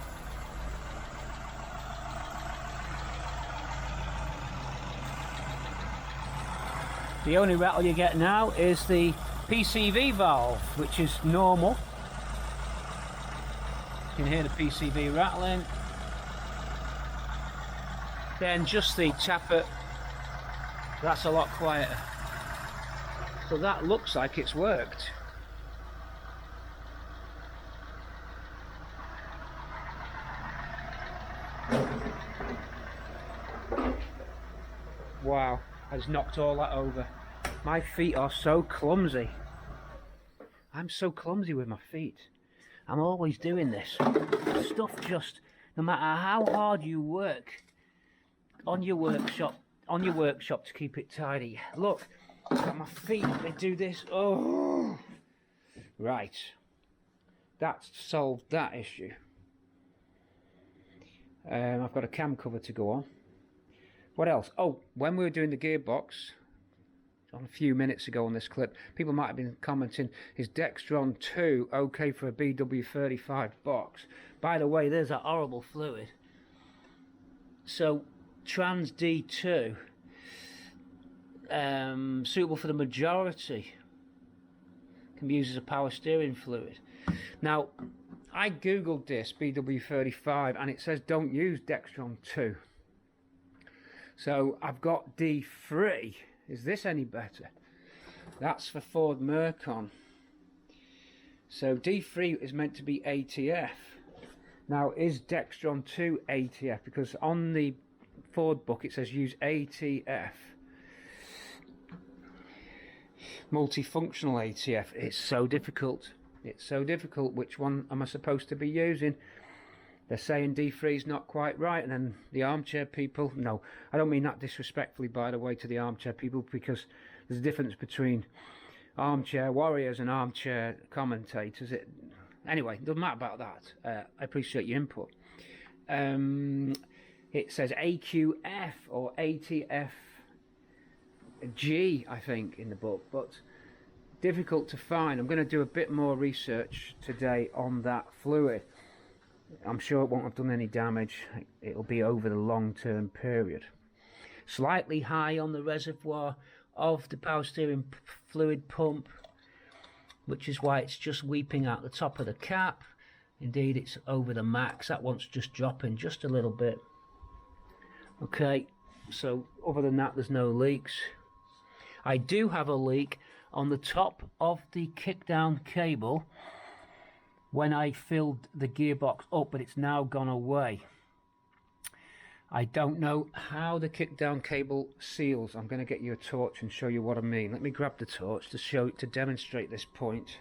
S2: The only rattle you get now is the PCV valve, which is normal. You can hear the PCV rattling. Then just the tapper, that's a lot quieter. So that looks like it's worked. Wow, I just knocked all that over. My feet are so clumsy. I'm so clumsy with my feet. I'm always doing this. Stuff just, no matter how hard you work on your workshop to keep it tidy. Look at my feet, they do this. Oh, right. That's solved that issue. I've got a cam cover to go on. What else? Oh, when we were doing the gearbox, on a few minutes ago on this clip, people might have been commenting, is Dextron 2 okay for a BW35 box? By the way, there's that horrible fluid. So, Trans D2, suitable for the majority, can be used as a power steering fluid. Now, I googled this, BW35, and it says don't use Dextron 2. So I've got D3. Is this any better? That's for Ford Mercon. So D3 is meant to be ATF. Now is Dextron 2 ATF? Because on the Ford book it says use ATF. Multifunctional ATF. It's so difficult. It's so difficult. Which one am I supposed to be using? They're saying D3 is not quite right, and then the armchair people, no, I don't mean that disrespectfully, by the way, to the armchair people, because there's a difference between armchair warriors and armchair commentators. Anyway, doesn't matter about that. I appreciate your input. It says AQF or ATFG, I think, in the book, but difficult to find. I'm going to do a bit more research today on that fluid. I'm sure it won't have done any damage. It'll be over the long-term period. Slightly high on the reservoir of the power steering fluid pump, which is why it's just weeping out the top of the cap. Indeed, it's over the max. That one's just dropping just a little bit. Okay, so other than that, there's no leaks. I do have a leak on the top of the kickdown cable when I filled the gearbox up, but it's now gone away. I don't know how the kickdown cable seals. I'm going to get you a torch and show you what I mean. Let me grab the torch to demonstrate this point.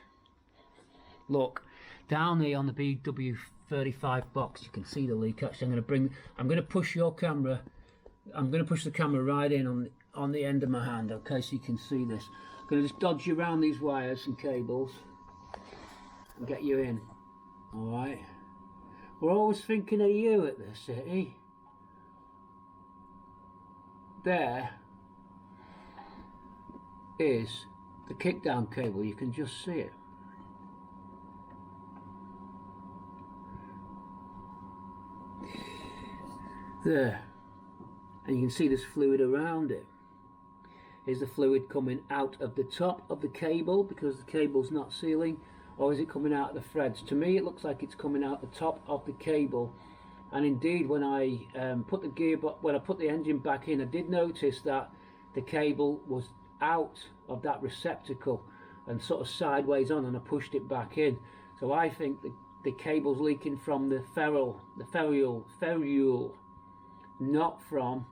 S2: Look, down there on the BW35 box, you can see the leak. Actually, I'm going to push your camera. I'm going to push the camera right in on the end of my hand, okay, so you can see this. I'm going to just dodge you around these wires and cables and get you in. Alright, we're always thinking of you at the city. There is the kickdown cable, you can just see it. There, and you can see this fluid around it. Is the fluid coming out of the top of the cable because the cable's not sealing, or is it coming out of the threads? To me it looks like it's coming out the top of the cable. And indeed, when I put the engine back in, I did notice that the cable was out of that receptacle and sort of sideways on, and I pushed it back in. So I think the cable's leaking from the ferrule, not from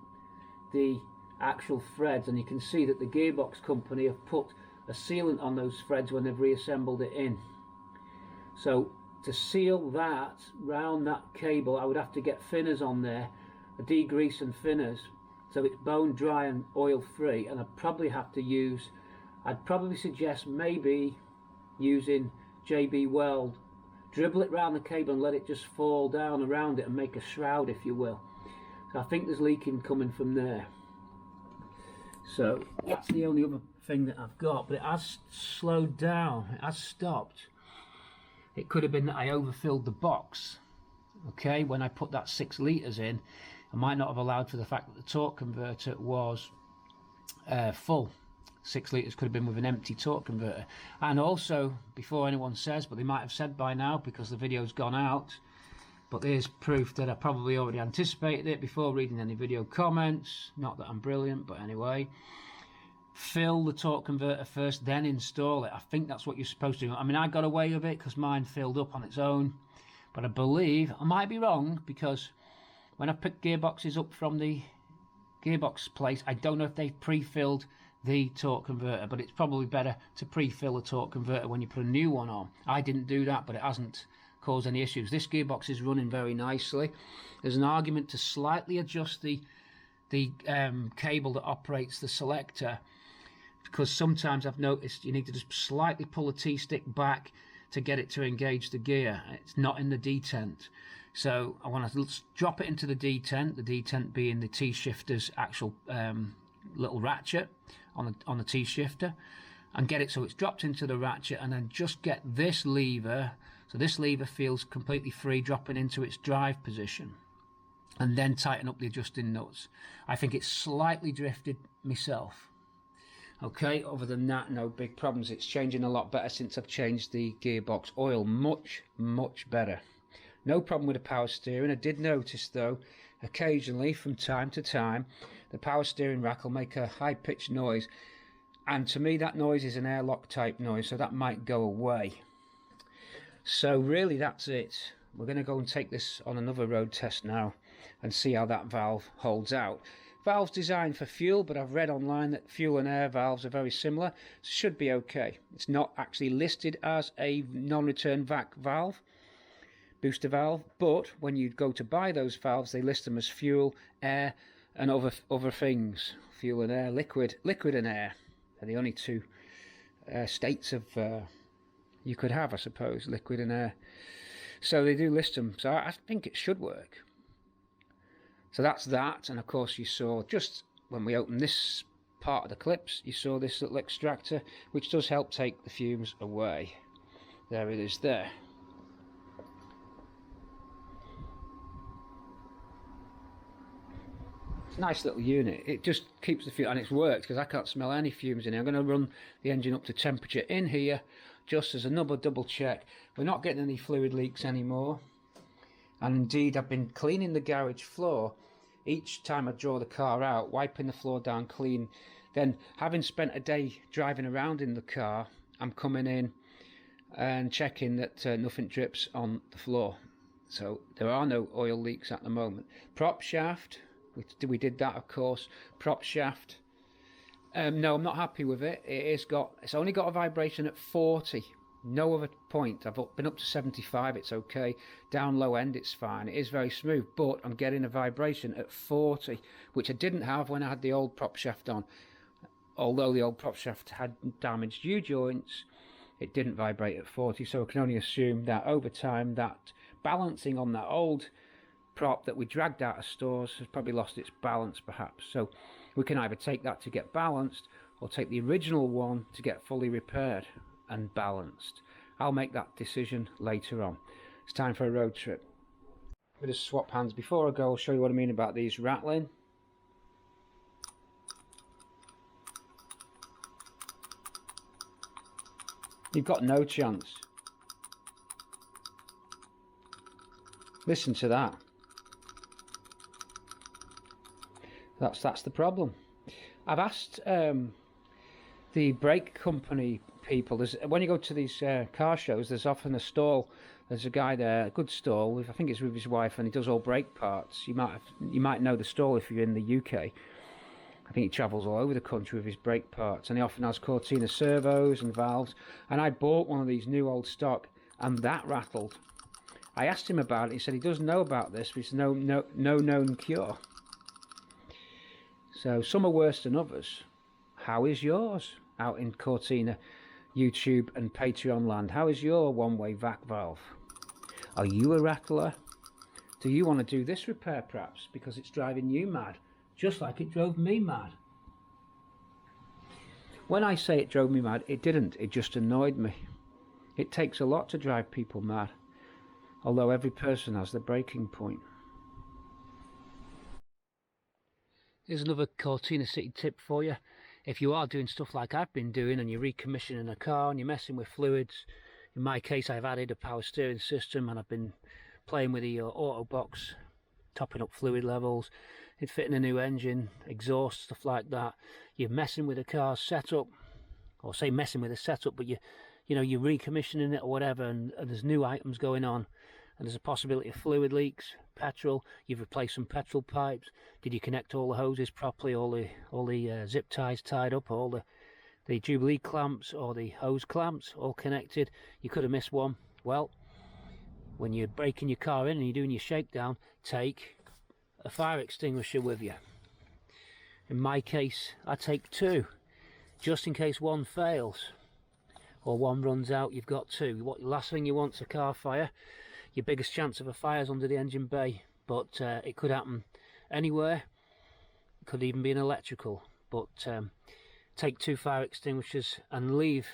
S2: the actual threads. And you can see that the Gearbox company have put a sealant on those threads when they've reassembled it in. So to seal that round that cable, I would have to get thinners on there, a degrease and thinners, so it's bone dry and oil free. And I'd probably have to use, I'd probably suggest maybe using JB Weld. Dribble it round the cable and let it just fall down around it and make a shroud, if you will. So I think there's leaking coming from there. So that's the only other thing that I've got, but it has slowed down, it has stopped. It could have been that I overfilled the box. Okay, when I put that 6 litres in, I might not have allowed for the fact that the torque converter was full. 6 litres could have been with an empty torque converter. And also, before anyone says, but they might have said by now because the video's gone out, but there's proof that I probably already anticipated it before reading any video comments. Not that I'm brilliant, but anyway. Fill the torque converter first, then install it. I think that's what you're supposed to do. I mean, I got away with it because mine filled up on its own, but I believe, I might be wrong, because when I picked gearboxes up from the gearbox place, I don't know if they've pre-filled the torque converter, but it's probably better to pre-fill a torque converter when you put a new one on. I didn't do that, but it hasn't caused any issues. This gearbox is running very nicely. There's an argument to slightly adjust the cable that operates the selector, because sometimes I've noticed you need to just slightly pull the T-stick back to get it to engage the gear. It's not in the detent. So I want to drop it into the detent being the T-shifter's actual little ratchet on the T-shifter, and get it so it's dropped into the ratchet, and then just get this lever, so this lever feels completely free, dropping into its drive position, and then tighten up the adjusting nuts. I think it's slightly drifted myself. Okay, other than that, no big problems. It's changing a lot better since I've changed the gearbox oil. Much better. No problem with the power steering. I did notice though, occasionally from time to time, the power steering rack will make a high-pitched noise, and to me that noise is an airlock type noise, so that might go away. So really that's it. We're going to go and take this on another road test now and see how that valve holds out. Valve's designed for fuel, but I've read online that fuel and air valves are very similar, so should be okay. It's not actually listed as a non-return vac valve, booster valve, but when you go to buy those valves, they list them as fuel, air, and other things. Fuel and air, liquid and air are the only two states of you could have, I suppose, liquid and air. So they do list them, so I think it should work. So that's that, and of course you saw, just when we opened this part of the clips, you saw this little extractor, which does help take the fumes away. There it is there. It's a nice little unit. It just keeps the fume, and it's worked because I can't smell any fumes in here. I'm going to run the engine up to temperature in here, just as another double check. We're not getting any fluid leaks anymore. And indeed, I've been cleaning the garage floor each time I draw the car out, wiping the floor down clean. Then, having spent a day driving around in the car, I'm coming in and checking that nothing drips on the floor. So there are no oil leaks at the moment. Prop shaft, we did that, of course. Prop shaft. No, I'm not happy with it. It's only got a vibration at 40. No other point. I've been up to 75, it's okay. Down low end, it's fine. It is very smooth, but I'm getting a vibration at 40, which I didn't have when I had the old prop shaft on. Although the old prop shaft had damaged U-joints, it didn't vibrate at 40, so I can only assume that over time, that balancing on that old prop that we dragged out of stores has probably lost its balance, perhaps. So we can either take that to get balanced, or take the original one to get fully repaired and balanced. I'll make that decision later on. It's time for a road trip. We'll just swap hands. Before I go, I'll show you what I mean about these rattling. You've got no chance. Listen to that. That's the problem. I've asked the brake company people, when you go to these car shows, there's often a stall There's a guy there, a good stall, with, I think it's with his wife, and he does all brake parts. You might know the stall if you're in the UK. I think he travels all over the country with his brake parts, and he often has Cortina servos and valves. And I bought one of these new old stock, and that rattled. I asked him about it. He said he does know about this, but it's no known cure. So some are worse than others. How is yours out in Cortina, YouTube and Patreon land? How is your one-way vac valve? Are you a rattler? Do you want to do this repair perhaps because it's driving you mad, just like it drove me mad? When I say it drove me mad, it didn't, it just annoyed me. It takes a lot to drive people mad, although every person has their breaking point. Here's another Cortina City tip for you. If you are doing stuff like I've been doing and you're recommissioning a car and you're messing with fluids, in my case I've added a power steering system and I've been playing with the autobox, topping up fluid levels, it's fitting a new engine, exhaust, stuff like that. You're messing with a car's setup, or say messing with a setup, but you're recommissioning it or whatever, and there's new items going on, and there's a possibility of fluid leaks, petrol. You've replaced some petrol pipes. Did you connect all the hoses properly? All the zip ties tied up, all the Jubilee clamps or the hose clamps all connected? You could have missed one. Well, when you're breaking your car in and you're doing your shakedown, take a fire extinguisher with you. In my case, I take two, just in case one fails or one runs out. You've got two. The last thing you want is a car fire. Your biggest chance of a fire is under the engine bay, but it could happen anywhere. It could even be an electrical. But take two fire extinguishers and leave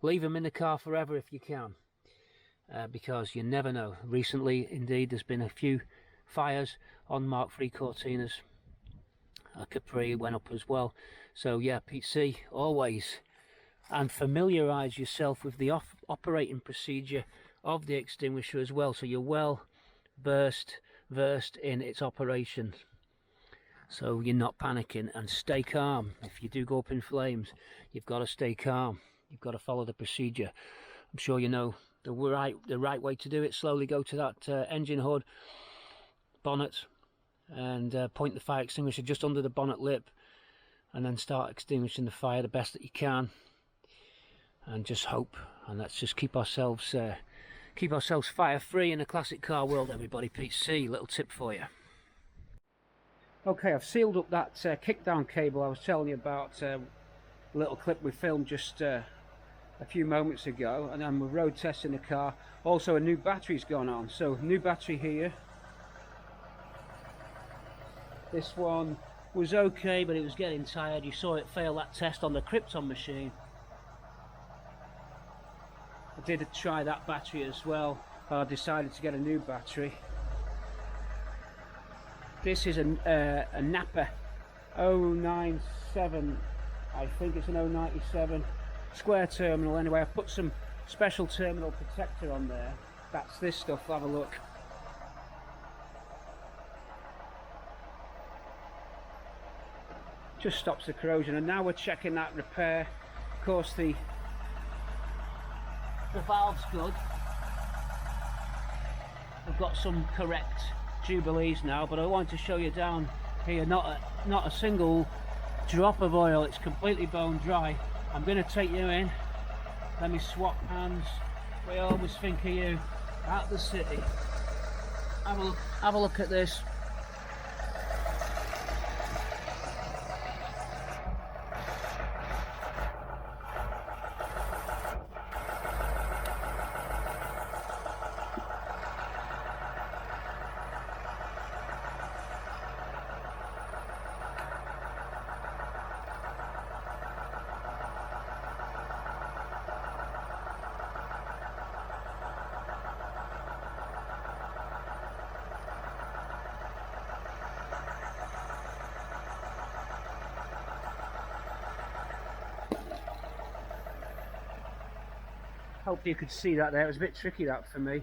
S2: them in the car forever if you can, because you never know. Recently, indeed, there's been a few fires on Mk3 Cortinas. A Capri went up as well. So yeah, PC, always, and familiarise yourself with the operating procedure of the extinguisher as well, so you're well versed in its operation, so you're not panicking. And stay calm. If you do go up in flames, you've got to stay calm. You've got to follow the procedure. I'm sure you know the right way to do it. Slowly go to that engine hood, bonnet, and point the fire extinguisher just under the bonnet lip, and then start extinguishing the fire the best that you can, and just hope. And let's just keep ourselves fire free in a classic car world, everybody. PC, little tip for you. Okay, I've sealed up that kickdown cable I was telling you about, a little clip we filmed just a few moments ago, and then we're road testing the car. Also, a new battery's gone on, so new battery here. This one was okay, but it was getting tired. You saw it fail that test on the Krypton machine. I did try that battery as well. I decided to get a new battery. This is a Napa 097, I think it's an 097 square terminal. Anyway, I've put some special terminal protector on there. That's this stuff, have a look. Just stops the corrosion. And now we're checking that repair. Of course, the valve's good. We've got some correct Jubilees now, but I wanted to show you down here, not a single drop of oil. It's completely bone dry. I'm going to take you in. Let me swap hands. We always think of you at the city. Have a look at this. Hope you could see that there. It was a bit tricky, that, for me.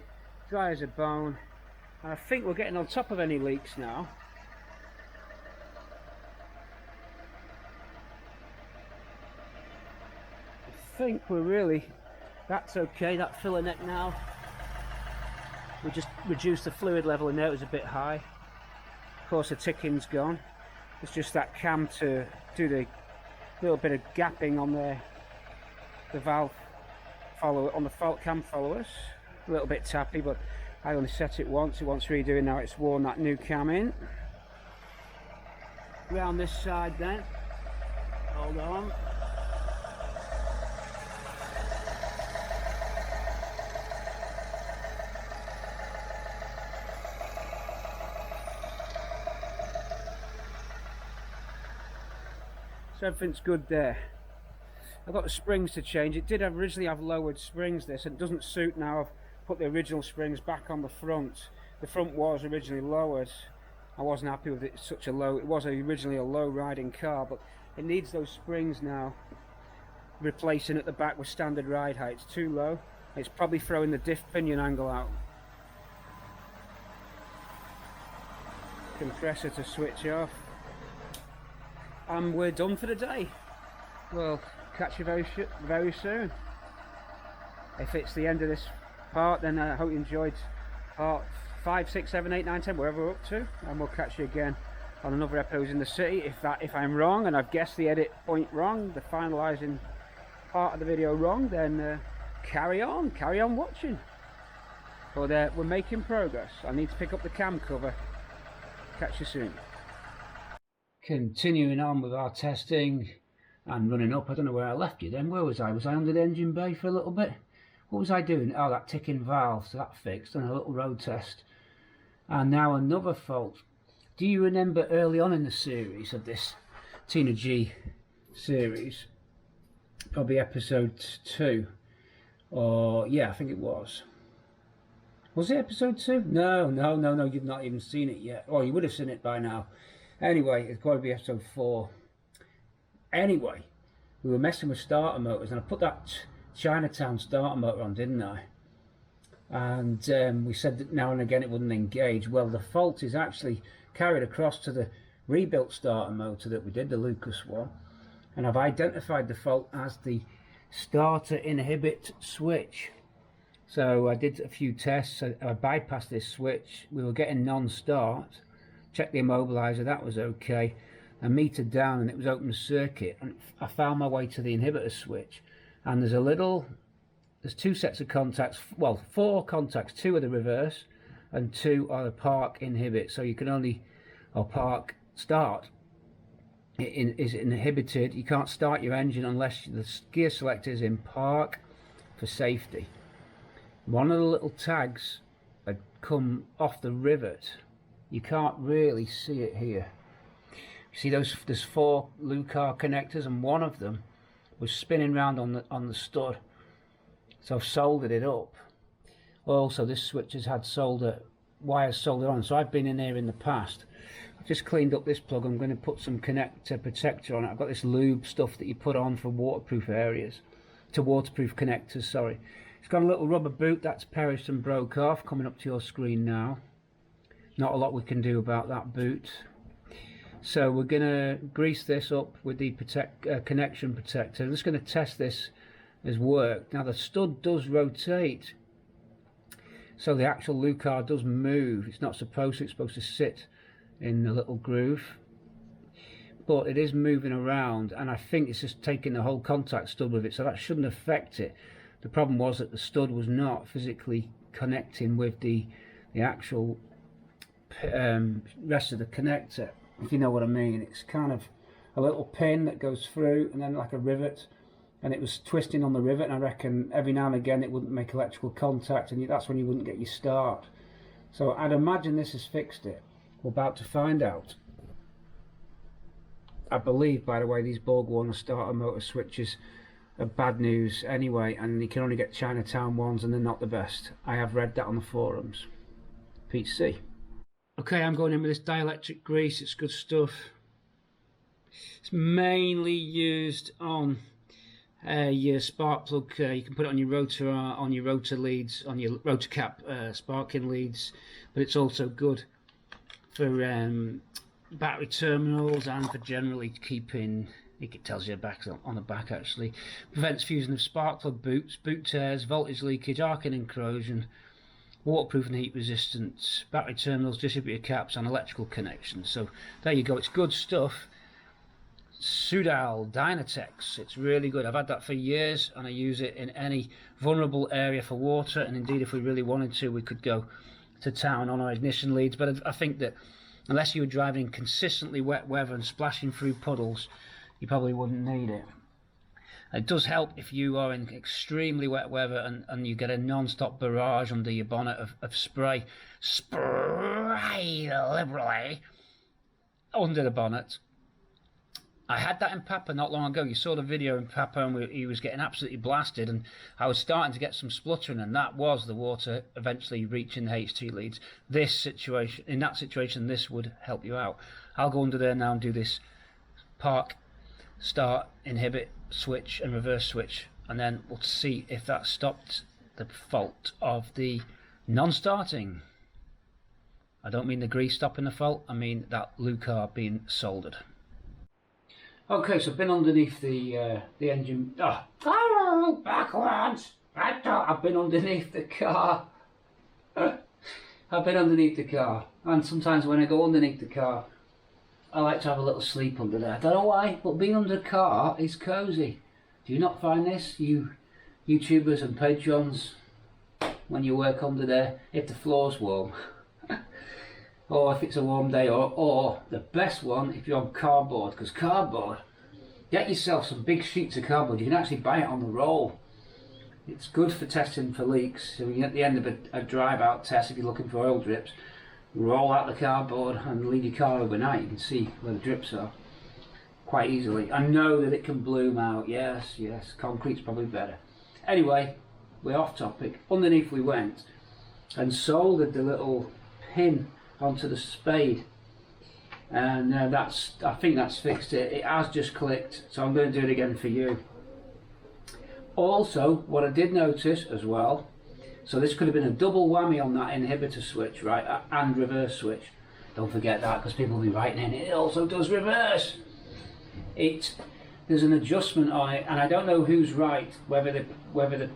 S2: Dry as a bone. And I think we're getting on top of any leaks now. I think we're really... That's okay, that filler neck now. We just reduced the fluid level in there, it was a bit high. Of course the ticking's gone. It's just that cam to do the little bit of gapping on the valve follower, on the fault cam followers. A little bit tappy, but I only set it once. It wants redoing now. It's worn that new cam in. Round this side then. Hold on. So everything's good there. I've got the springs to change. It did originally have lowered springs, this, and it doesn't suit now. I've put the original springs back on the front. The front was originally lowered. I wasn't happy with it, such a low, it was originally a low riding car, but it needs those springs now replacing at the back with standard ride height. It's too low. It's probably throwing the diff pinion angle out. Compressor to switch off. And we're done for the day. We'll catch you very soon. If it's the end of this part, then I hope you enjoyed part 5, 6, 7, 8, 9, 10, wherever we're up to, and we'll catch you again on another episode in the city. If I'm wrong and I've guessed the edit point wrong, the finalising part of the video wrong, then carry on watching. But we're making progress. I need to pick up the cam cover. Catch you soon. Continuing on with our testing and running up. I don't know where I left you then. Where was I? Was I under the engine bay for a little bit? What was I doing? Oh, that ticking valve, so that fixed, and a little road test. And now another fault. Do you remember early on in the series of this Tina G series, probably episode 2, or yeah, I think it was. Was it episode 2? No, you've not even seen it yet. Oh, you would have seen it by now. Anyway, it's got to be episode 4. Anyway, we were messing with starter motors, and I put that Chinatown starter motor on, didn't I? And we said that now and again it wouldn't engage. Well, the fault is actually carried across to the rebuilt starter motor that we did, the Lucas one, and I've identified the fault as the starter inhibit switch. So I did a few tests. I bypassed this switch. We were getting non-start. Checked the immobilizer, that was okay. I metered down and it was open circuit, and I found my way to the inhibitor switch. And there's 2 sets of contacts, well, 4 contacts. 2 are the reverse and 2 are the park inhibit. So you can only, or park start is inhibited. You can't start your engine unless the gear selector is in park for safety. One of the little tags had come off the rivet. You can't really see it here. You see there's 4 Lucar connectors, and one of them was spinning round on the stud. So I've soldered it up. Also, this switch has had wires soldered on, so I've been in here in the past. I've just cleaned up this plug. I'm going to put some connector protector on it. I've got this lube stuff that you put on for waterproof areas, to waterproof connectors, sorry. It's got a little rubber boot that's perished and broke off, coming up to your screen now. Not a lot we can do about that boot. So we're going to grease this up with the connection protector. I'm just going to test this as work. Now the stud does rotate, so the actual Lucar does move. It's not supposed to, it's supposed to sit in the little groove, but it is moving around, and I think it's just taking the whole contact stud with it, so that shouldn't affect it. The problem was that the stud was not physically connecting with the actual rest of the connector, if you know what I mean. It's kind of a little pin that goes through and then like a rivet, and it was twisting on the rivet, and I reckon every now and again it wouldn't make electrical contact, and that's when you wouldn't get your start. So I'd imagine this has fixed it. We're about to find out. I believe, by the way, these Borg Warner starter motor switches are bad news anyway, and you can only get Chinatown ones, and they're not the best. I have read that on the forums. PC. Okay, I'm going in with this dielectric grease. It's good stuff. It's mainly used on your spark plug. You can put it on your rotor leads, on your rotor cap sparking leads, but it's also good for battery terminals and for generally keeping. It tells you back on the back actually. Prevents fusion of spark plug boots, boot tears, voltage leakage, arcing and corrosion.
S3: waterproof and heat resistant, battery terminals, distributor caps and electrical connections. So there you go, it's good stuff. Sudal Dynatex, it's really good. I've had that for years and I use it in any vulnerable area for water, and indeed if we really wanted to we could go to town on our ignition leads, but I think that unless you were driving in consistently wet weather and splashing through puddles, you probably wouldn't need it. It does help if you are in extremely wet weather and you get a non-stop barrage under your bonnet of spray liberally under the bonnet. I had that in Papa not long ago. You saw the video in Papa and he was getting absolutely blasted, and I was starting to get some spluttering, and that was the water eventually reaching the HT leads. In that situation, this would help you out. I'll go under there now and do this park, start, inhibit, switch and reverse switch, and then we'll see if that stopped the fault of the non-starting. I don't mean the grease stopping the fault, I mean that loo car being soldered. Okay, so I've been underneath the engine. Backwards! I've been underneath the car. I've been underneath the car, and sometimes when I go underneath the car, I like to have a little sleep under there. I don't know why, but being under the car is cosy. Do you not find this, you YouTubers and patrons, when you work under there, if the floor's warm? Or if it's a warm day, or the best one if you're on cardboard, because cardboard, get yourself some big sheets of cardboard. You can actually buy it on the roll. It's good for testing for leaks. So at the end of a drive out test, if you're looking for oil drips, roll out the cardboard and leave your car overnight. You can see where the drips are quite easily. I know that it can bloom out. Yes, concrete's probably better. Anyway, we're off topic. Underneath we went and soldered the little pin onto the spade, and I think that's fixed it. It has just clicked, so I'm going to do it again for you. Also, what I did notice as well, so this could have been a double whammy on that inhibitor switch, right, and reverse switch. Don't forget that, because people will be writing in, it also does reverse. There's an adjustment on it, and I don't know who's right, whether the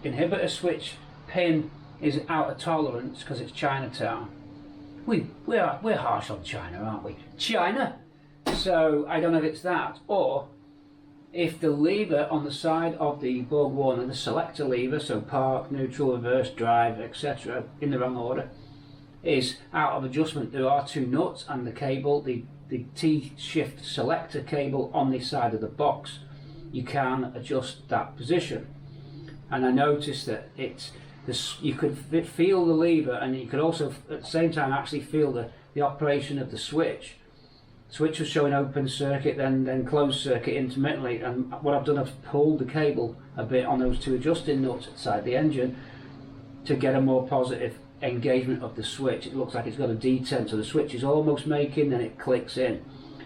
S3: inhibitor switch pin is out of tolerance because it's Chinatown. We're harsh on China, aren't we? China! So I don't know if it's that, or if the lever on the side of the Borg Warner, the selector lever, so park, neutral, reverse, drive, etc., in the wrong order, is out of adjustment. There are two nuts and the cable, the T-shift selector cable on the side of the box. You can adjust that position. And I noticed that you could feel the lever, and you could also at the same time actually feel the operation of the switch. Switch was showing open circuit, then closed circuit intermittently, and what I've done, I've pulled the cable a bit on those two adjusting nuts inside the engine to get a more positive engagement of the switch. It looks like it's got a detent, so the switch is almost making, then it clicks in.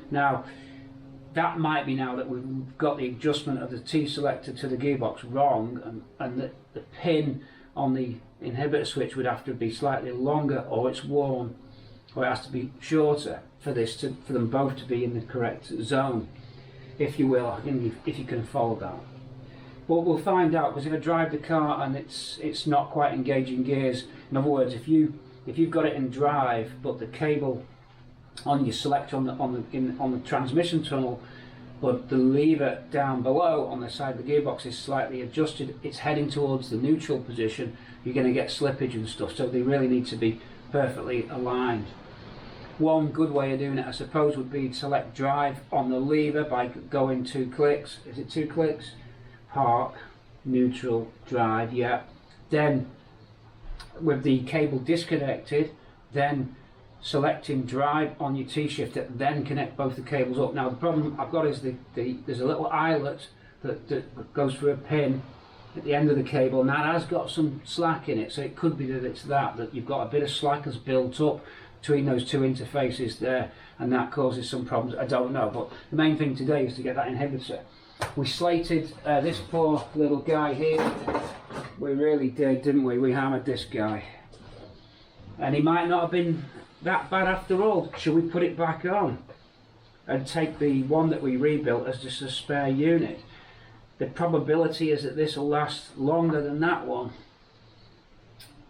S3: Now that might be now that we've got the adjustment of the T selector to the gearbox wrong, and the pin on the inhibitor switch would have to be slightly longer, or it's worn, or it has to be shorter for them both to be in the correct zone, if you will, if you can follow that. But we'll find out, because if I drive the car and it's not quite engaging gears, in other words, if you've got it in drive but the cable on your selector on the transmission tunnel, but the lever down below on the side of the gearbox is slightly adjusted, it's heading towards the neutral position, you're going to get slippage and stuff, so they really need to be perfectly aligned. One good way of doing it, I suppose, would be to select drive on the lever by going 2 clicks. Is it 2 clicks? Park, neutral, drive, yeah. Then with the cable disconnected, then selecting drive on your T-shifter, then connect both the cables up. Now the problem I've got is there's a little eyelet that goes through a pin at the end of the cable, and that has got some slack in it, so it could be that it's that you've got a bit of slack has built up between those two interfaces there, and that causes some problems. I don't know, but the main thing today is to get that inhibitor. We slated this poor little guy here. We really did, didn't we? We hammered this guy, and he might not have been that bad after all. Should we put it back on and take the one that we rebuilt as just a spare unit? The probability is that this will last longer than that one.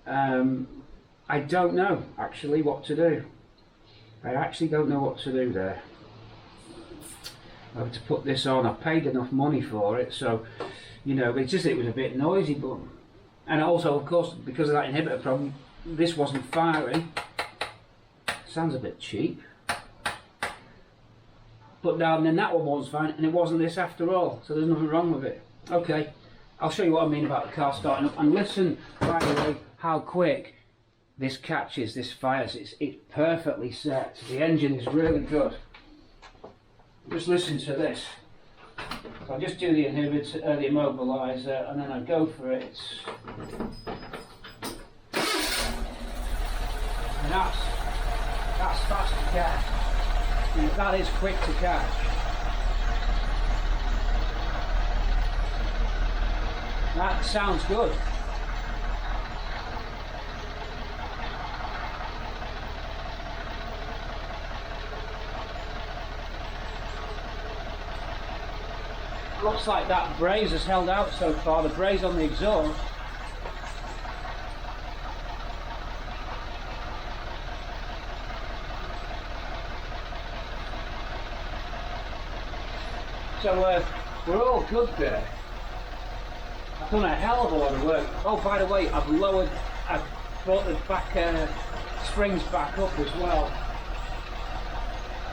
S3: I don't know actually what to do. I actually don't know what to do there. I have to put this on. I paid enough money for it, so you know, it's just it was a bit noisy, but and also of course because of that inhibitor problem, this wasn't firing. Sounds a bit cheap. But now and then that one was fine, and it wasn't this after all, so there's nothing wrong with it. Okay, I'll show you what I mean about the car starting up, and listen, by the way, how quick this catches, this fires. It's perfectly set. The engine is really good. Just listen to this. So I'll just do the inhibit, the immobiliser, and then I go for it. And that's fast to catch. That is quick to catch. That sounds good. Looks like that braze has held out so far, the braze on the exhaust. So we're all good there. I've done a hell of a lot of work. Oh, by the way, I've brought the back springs back up as well.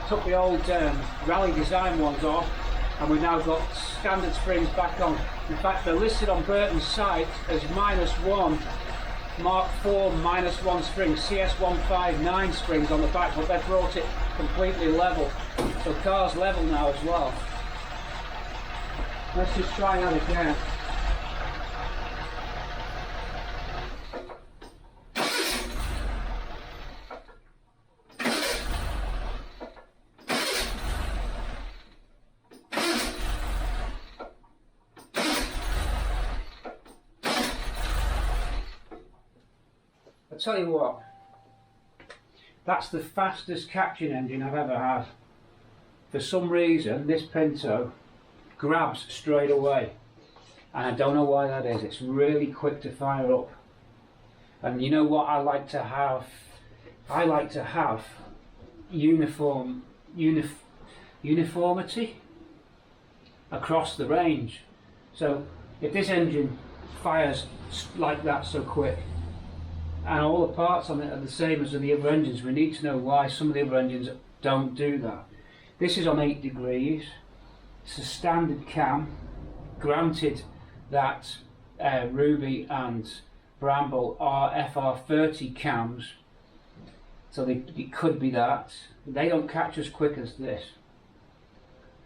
S3: Took the old rally design ones off, and we've now got standard springs back on. In fact, they're listed on Burton's site as -1 Mark IV -1 springs, CS159 springs on the back, but they've brought it completely level. So car's level now as well. Let's just try that again. I tell you what, that's the fastest catching engine I've ever had. For some reason, this Pinto grabs straight away, and I don't know why that is. It's really quick to fire up, and you know what I like to have? I like to have uniformity across the range. So if this engine fires like that so quick, and all the parts on it are the same as the other engines, we need to know why some of the other engines don't do that. This is on 8 degrees. It's a standard cam. Granted that Ruby and Bramble are FR30 cams, so it could be that. They don't catch as quick as this.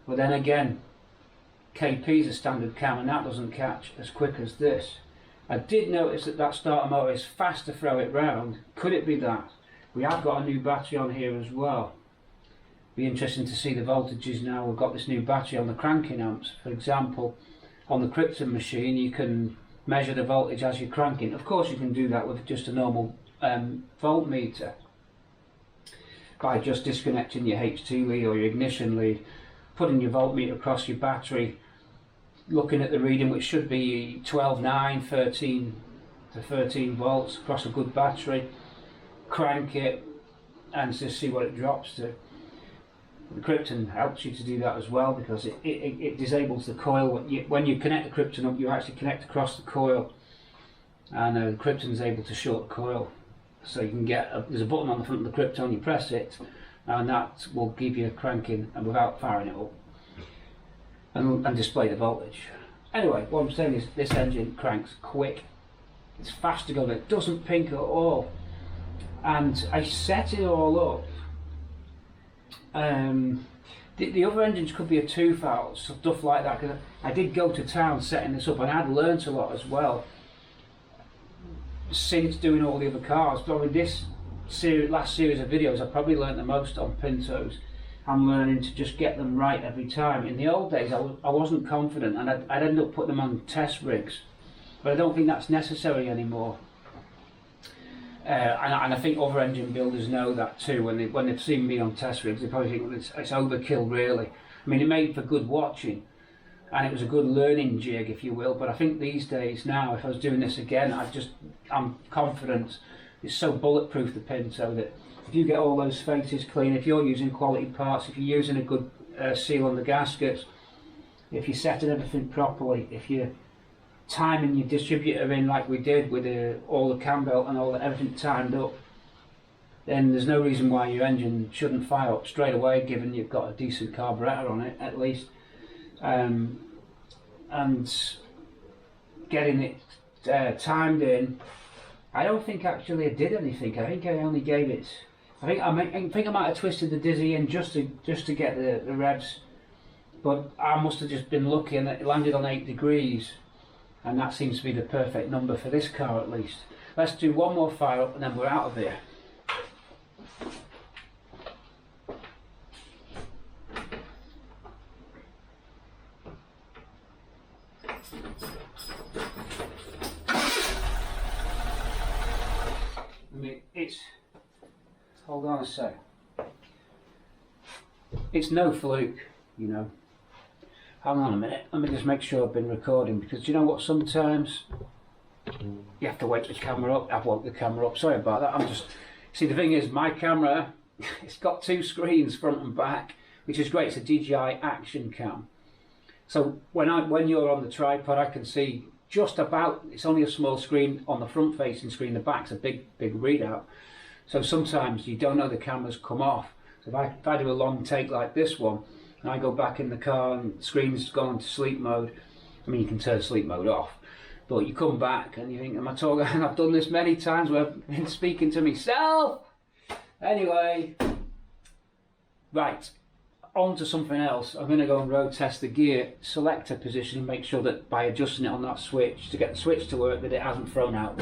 S3: But then again, KP is a standard cam, and that doesn't catch as quick as this. I did notice that starter motor is fast to throw it round. Could it be that? We have got a new battery on here as well. Be interesting to see the voltages now. We've got this new battery on the cranking amps. For example, on the Krypton machine, you can measure the voltage as you're cranking. Of course, you can do that with just a normal voltmeter by just disconnecting your HT lead or your ignition lead, putting your voltmeter across your battery, looking at the reading, which should be 12.9, 13 to 13 volts across a good battery, crank it and just see what it drops to. The Krypton helps you to do that as well, because it disables the coil. When you connect the Krypton up, you actually connect across the coil, and the Krypton is able to short the coil. So you can get there's a button on the front of the Krypton, you press it, and that will give you cranking and without firing it up, and display the voltage. Anyway, what I'm saying is this engine cranks quick. It's fast to go, it doesn't pink at all. And I set it all up. The other engines could be a 2-valve, stuff like that, because I did go to town setting this up, and I'd learnt a lot as well since doing all the other cars. But with this last series of videos, I probably learnt the most on Pintos. I'm learning to just get them right every time. In the old days, I wasn't confident, and I'd end up putting them on test rigs, but I don't think that's necessary anymore. And I think other engine builders know that too. When they've seen me on test rigs, they probably think it's overkill, really. I mean, it made for good watching, and it was a good learning jig, if you will. But I think these days now, if I was doing this again, I'm confident. It's so bulletproof, the Pinto, that if you get all those faces clean, if you're using quality parts, if you're using a good seal on the gaskets, if you're setting everything properly, if you're timing your distributor in like we did with all the cam belt and everything timed up, then there's no reason why your engine shouldn't fire up straight away, given you've got a decent carburettor on it at least. And getting it timed in, I don't think actually I did anything. I think I only gave it. I think I might have twisted the dizzy in just to get the revs, but I must have just been lucky and it landed on 8 degrees, and that seems to be the perfect number for this car at least. Let's do one more fire up and then we're out of here. Hold on a sec. It's no fluke, you know. Hang on a minute, let me just make sure I've been recording, because you know what, sometimes you have to wake the camera up. I've woke the camera up, sorry about that. See, the thing is, my camera, it's got 2 screens, front and back, which is great. It's a DJI action cam. So when you're on the tripod, I can see just about, it's only a small screen on the front facing screen, the back's a big readout. So sometimes you don't know the camera's come off. So if I do a long take like this one, and I go back in the car and the screen's gone into sleep mode, I mean, you can turn sleep mode off, but you come back and you think, am I talking? And I've done this many times where I've been speaking to myself. Anyway, right, on to something else. I'm going to go and road test the gear selector position and make sure that by adjusting it on that switch to get the switch to work, that it hasn't thrown out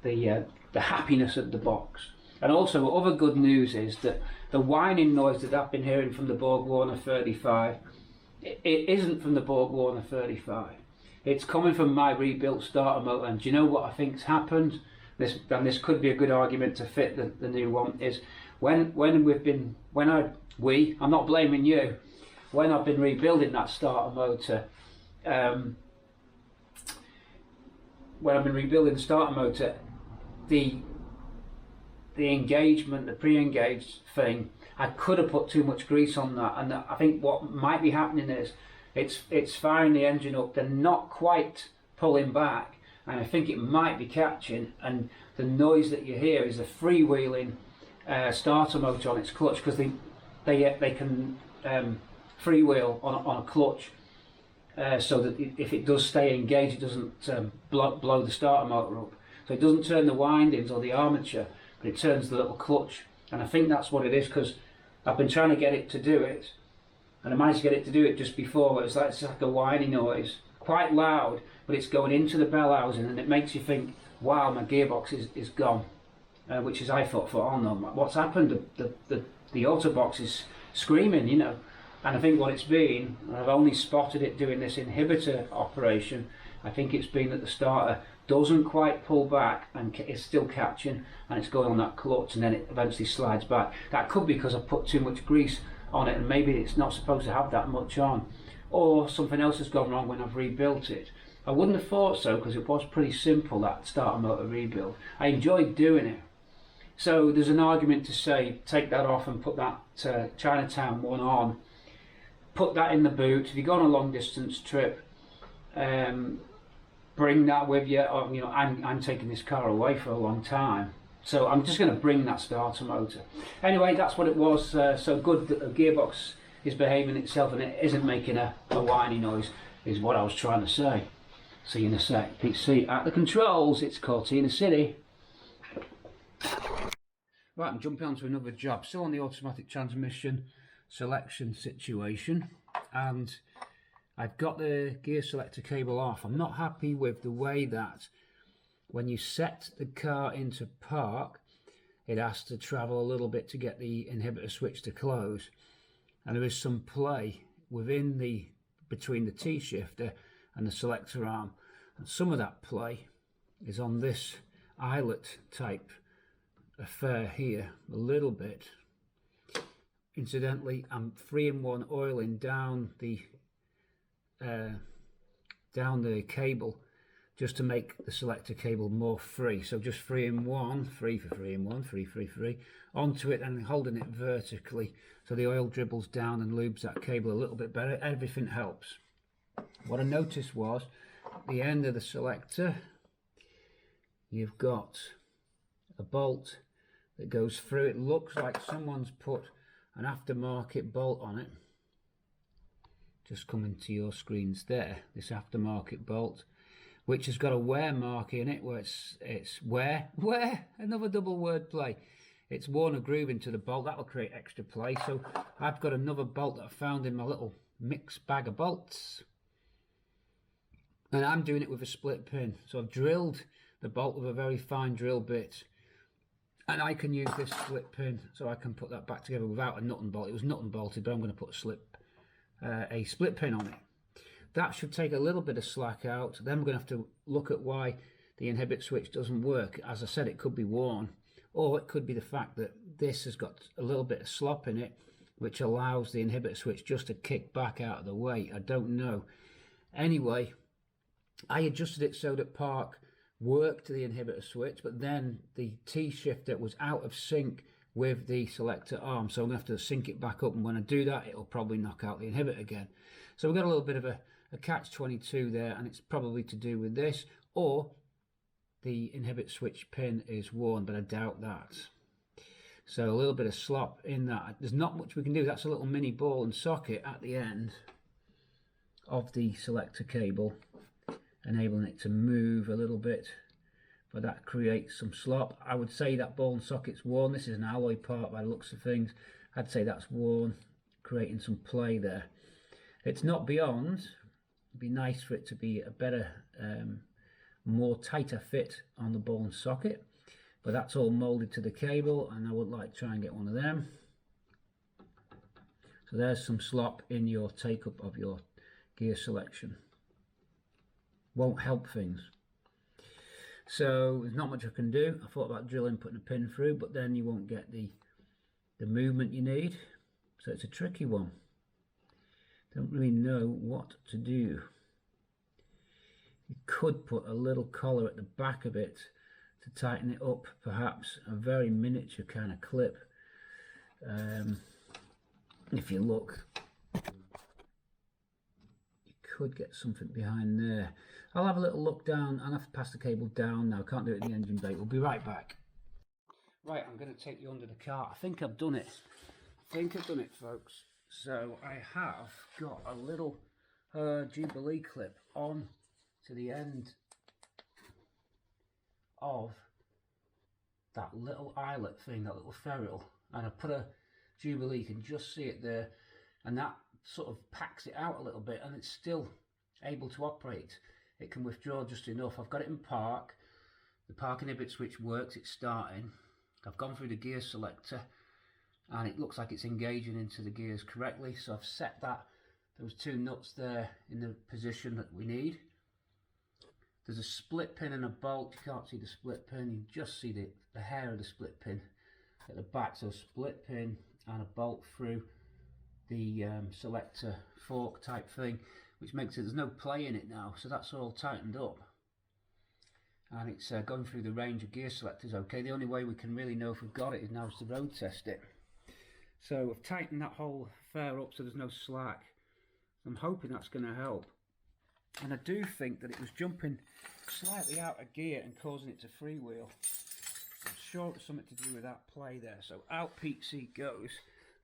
S3: the happiness of the box. And also, other good news is that the whining noise that I've been hearing from the Borg Warner 35, it isn't from the Borg Warner 35. It's coming from my rebuilt starter motor. And do you know what I think's happened? This could be a good argument to fit the new one. Is I'm not blaming you. When I've been rebuilding that starter motor, the engagement, the pre-engaged thing, I could have put too much grease on that, and I think what might be happening is it's firing the engine up, they're not quite pulling back, and I think it might be catching, and the noise that you hear is a freewheeling starter motor on its clutch, because they can freewheel on a clutch, so that if it does stay engaged, it doesn't blow the starter motor up. So it doesn't turn the windings or the armature, but it turns the little clutch. And I think that's what it is, because I've been trying to get it to do it, and I managed to get it to do it just before. It's like a whiny noise, quite loud, but it's going into the bell housing, and it makes you think, wow, my gearbox is gone. Which is, I thought, oh no, what's happened? The autobox is screaming, you know. And I think what it's been, and I've only spotted it doing this inhibitor operation, I think it's been that the starter doesn't quite pull back and it's still catching, and it's going on that clutch, and then it eventually slides back. That could be because I put too much grease on it, and maybe it's not supposed to have that much on, or something else has gone wrong when I've rebuilt it. I wouldn't have thought so, because it was pretty simple, that starter motor rebuild. I enjoyed doing it. So there's an argument to say, take that off and put that Chinatown one on. Put that in the boot. If you go on a long distance trip, bring that with you. Or, you know, I'm taking this car away for a long time, so I'm just going to bring that starter motor. Anyway, that's what it was. So good that the gearbox is behaving itself and it isn't making a whiny noise, is what I was trying to say. See you in a sec. PC at the controls. It's Cortina City. Right, I'm jumping onto another job. Still on the automatic transmission selection situation, and I've got the gear selector cable off. I'm not happy with the way that when you set the car into park, it has to travel a little bit to get the inhibitor switch to close, and there is some play between the T-shifter and the selector arm, and some of that play is on this eyelet type affair here, a little bit. Incidentally, I'm 3-in-1 oiling down the
S2: down the cable just to make the selector cable more free. So just 3 in 1, 3 for 3 in 1, 3, 3, 3 onto it, and holding it vertically so the oil dribbles down and lubes that cable a little bit better. Everything helps. What I noticed was at the end of the selector you've got a bolt that goes through. It looks like someone's put an aftermarket bolt on it. Just coming to your screens there, this aftermarket bolt, which has got a wear mark in it, where it's wear, another double word play. It's worn a groove into the bolt. That'll create extra play. So I've got another bolt that I found in my little mixed bag of bolts, and I'm doing it with a split pin. So I've drilled the bolt with a very fine drill bit, and I can use this split pin, so I can put that back together without a nut and bolt. It was nut and bolted, but I'm going to put a split pin on it. That should take a little bit of slack out. Then we're going to have to look at why the inhibit switch doesn't work. As I said, it could be worn, or it could be the fact that this has got a little bit of slop in it, which allows the inhibit switch just to kick back out of the way. I don't know. Anyway, I adjusted it so that Park worked the inhibitor switch, but then the T-shifter was out of sync with the selector arm, so I'm going to have to sync it back up, and when I do that it'll probably knock out the inhibitor again. So we've got a little bit of a catch-22 there, and it's probably to do with this, or the inhibit switch pin is worn, but I doubt that. So a little bit of slop in that. There's not much we can do. That's a little mini ball and socket at the end of the selector cable, enabling it to move a little bit, but that creates some slop. I would say that ball and socket's worn. This is an alloy part by the looks of things. I'd say that's worn, creating some play there. It's not beyond. It'd be nice for it to be a better, more tighter fit on the ball and socket, but that's all molded to the cable, and I would like to try and get one of them. So there's some slop in your take-up of your gear selection. Won't help things. So there's not much I can do. I thought about drilling, putting a pin through, but then you won't get the movement you need. So it's a tricky one. Don't really know what to do. You could put a little collar at the back of it to tighten it up, perhaps a very miniature kind of clip. If you look, you could get something behind there. I'll have a little look down. I'll have to pass the cable down now. Can't do it in the engine bay. We'll be right back. Right, I'm going to take you under the car. I think I've done it. I think I've done it, folks. So I have got a little Jubilee clip on to the end of that little eyelet thing, that little ferrule, and I put a Jubilee, you can just see it there, and that sort of packs it out a little bit, and it's still able to operate. It can withdraw just enough. I've got it in park. The park inhibit switch works, it's starting. I've gone through the gear selector, and it looks like it's engaging into the gears correctly, so I've set that, those two nuts there in the position that we need. There's a split pin and a bolt. You can't see the split pin, you just see the hair of the split pin at the back. So split pin and a bolt through the selector fork type thing, which makes it, there's no play in it now, so that's all tightened up. And it's going through the range of gear selectors okay. The only way we can really know if we've got it is now to road test it. So I've tightened that whole fair up so there's no slack. I'm hoping that's going to help. And I do think that it was jumping slightly out of gear and causing it to freewheel. I'm sure it's something to do with that play there. So out PC goes,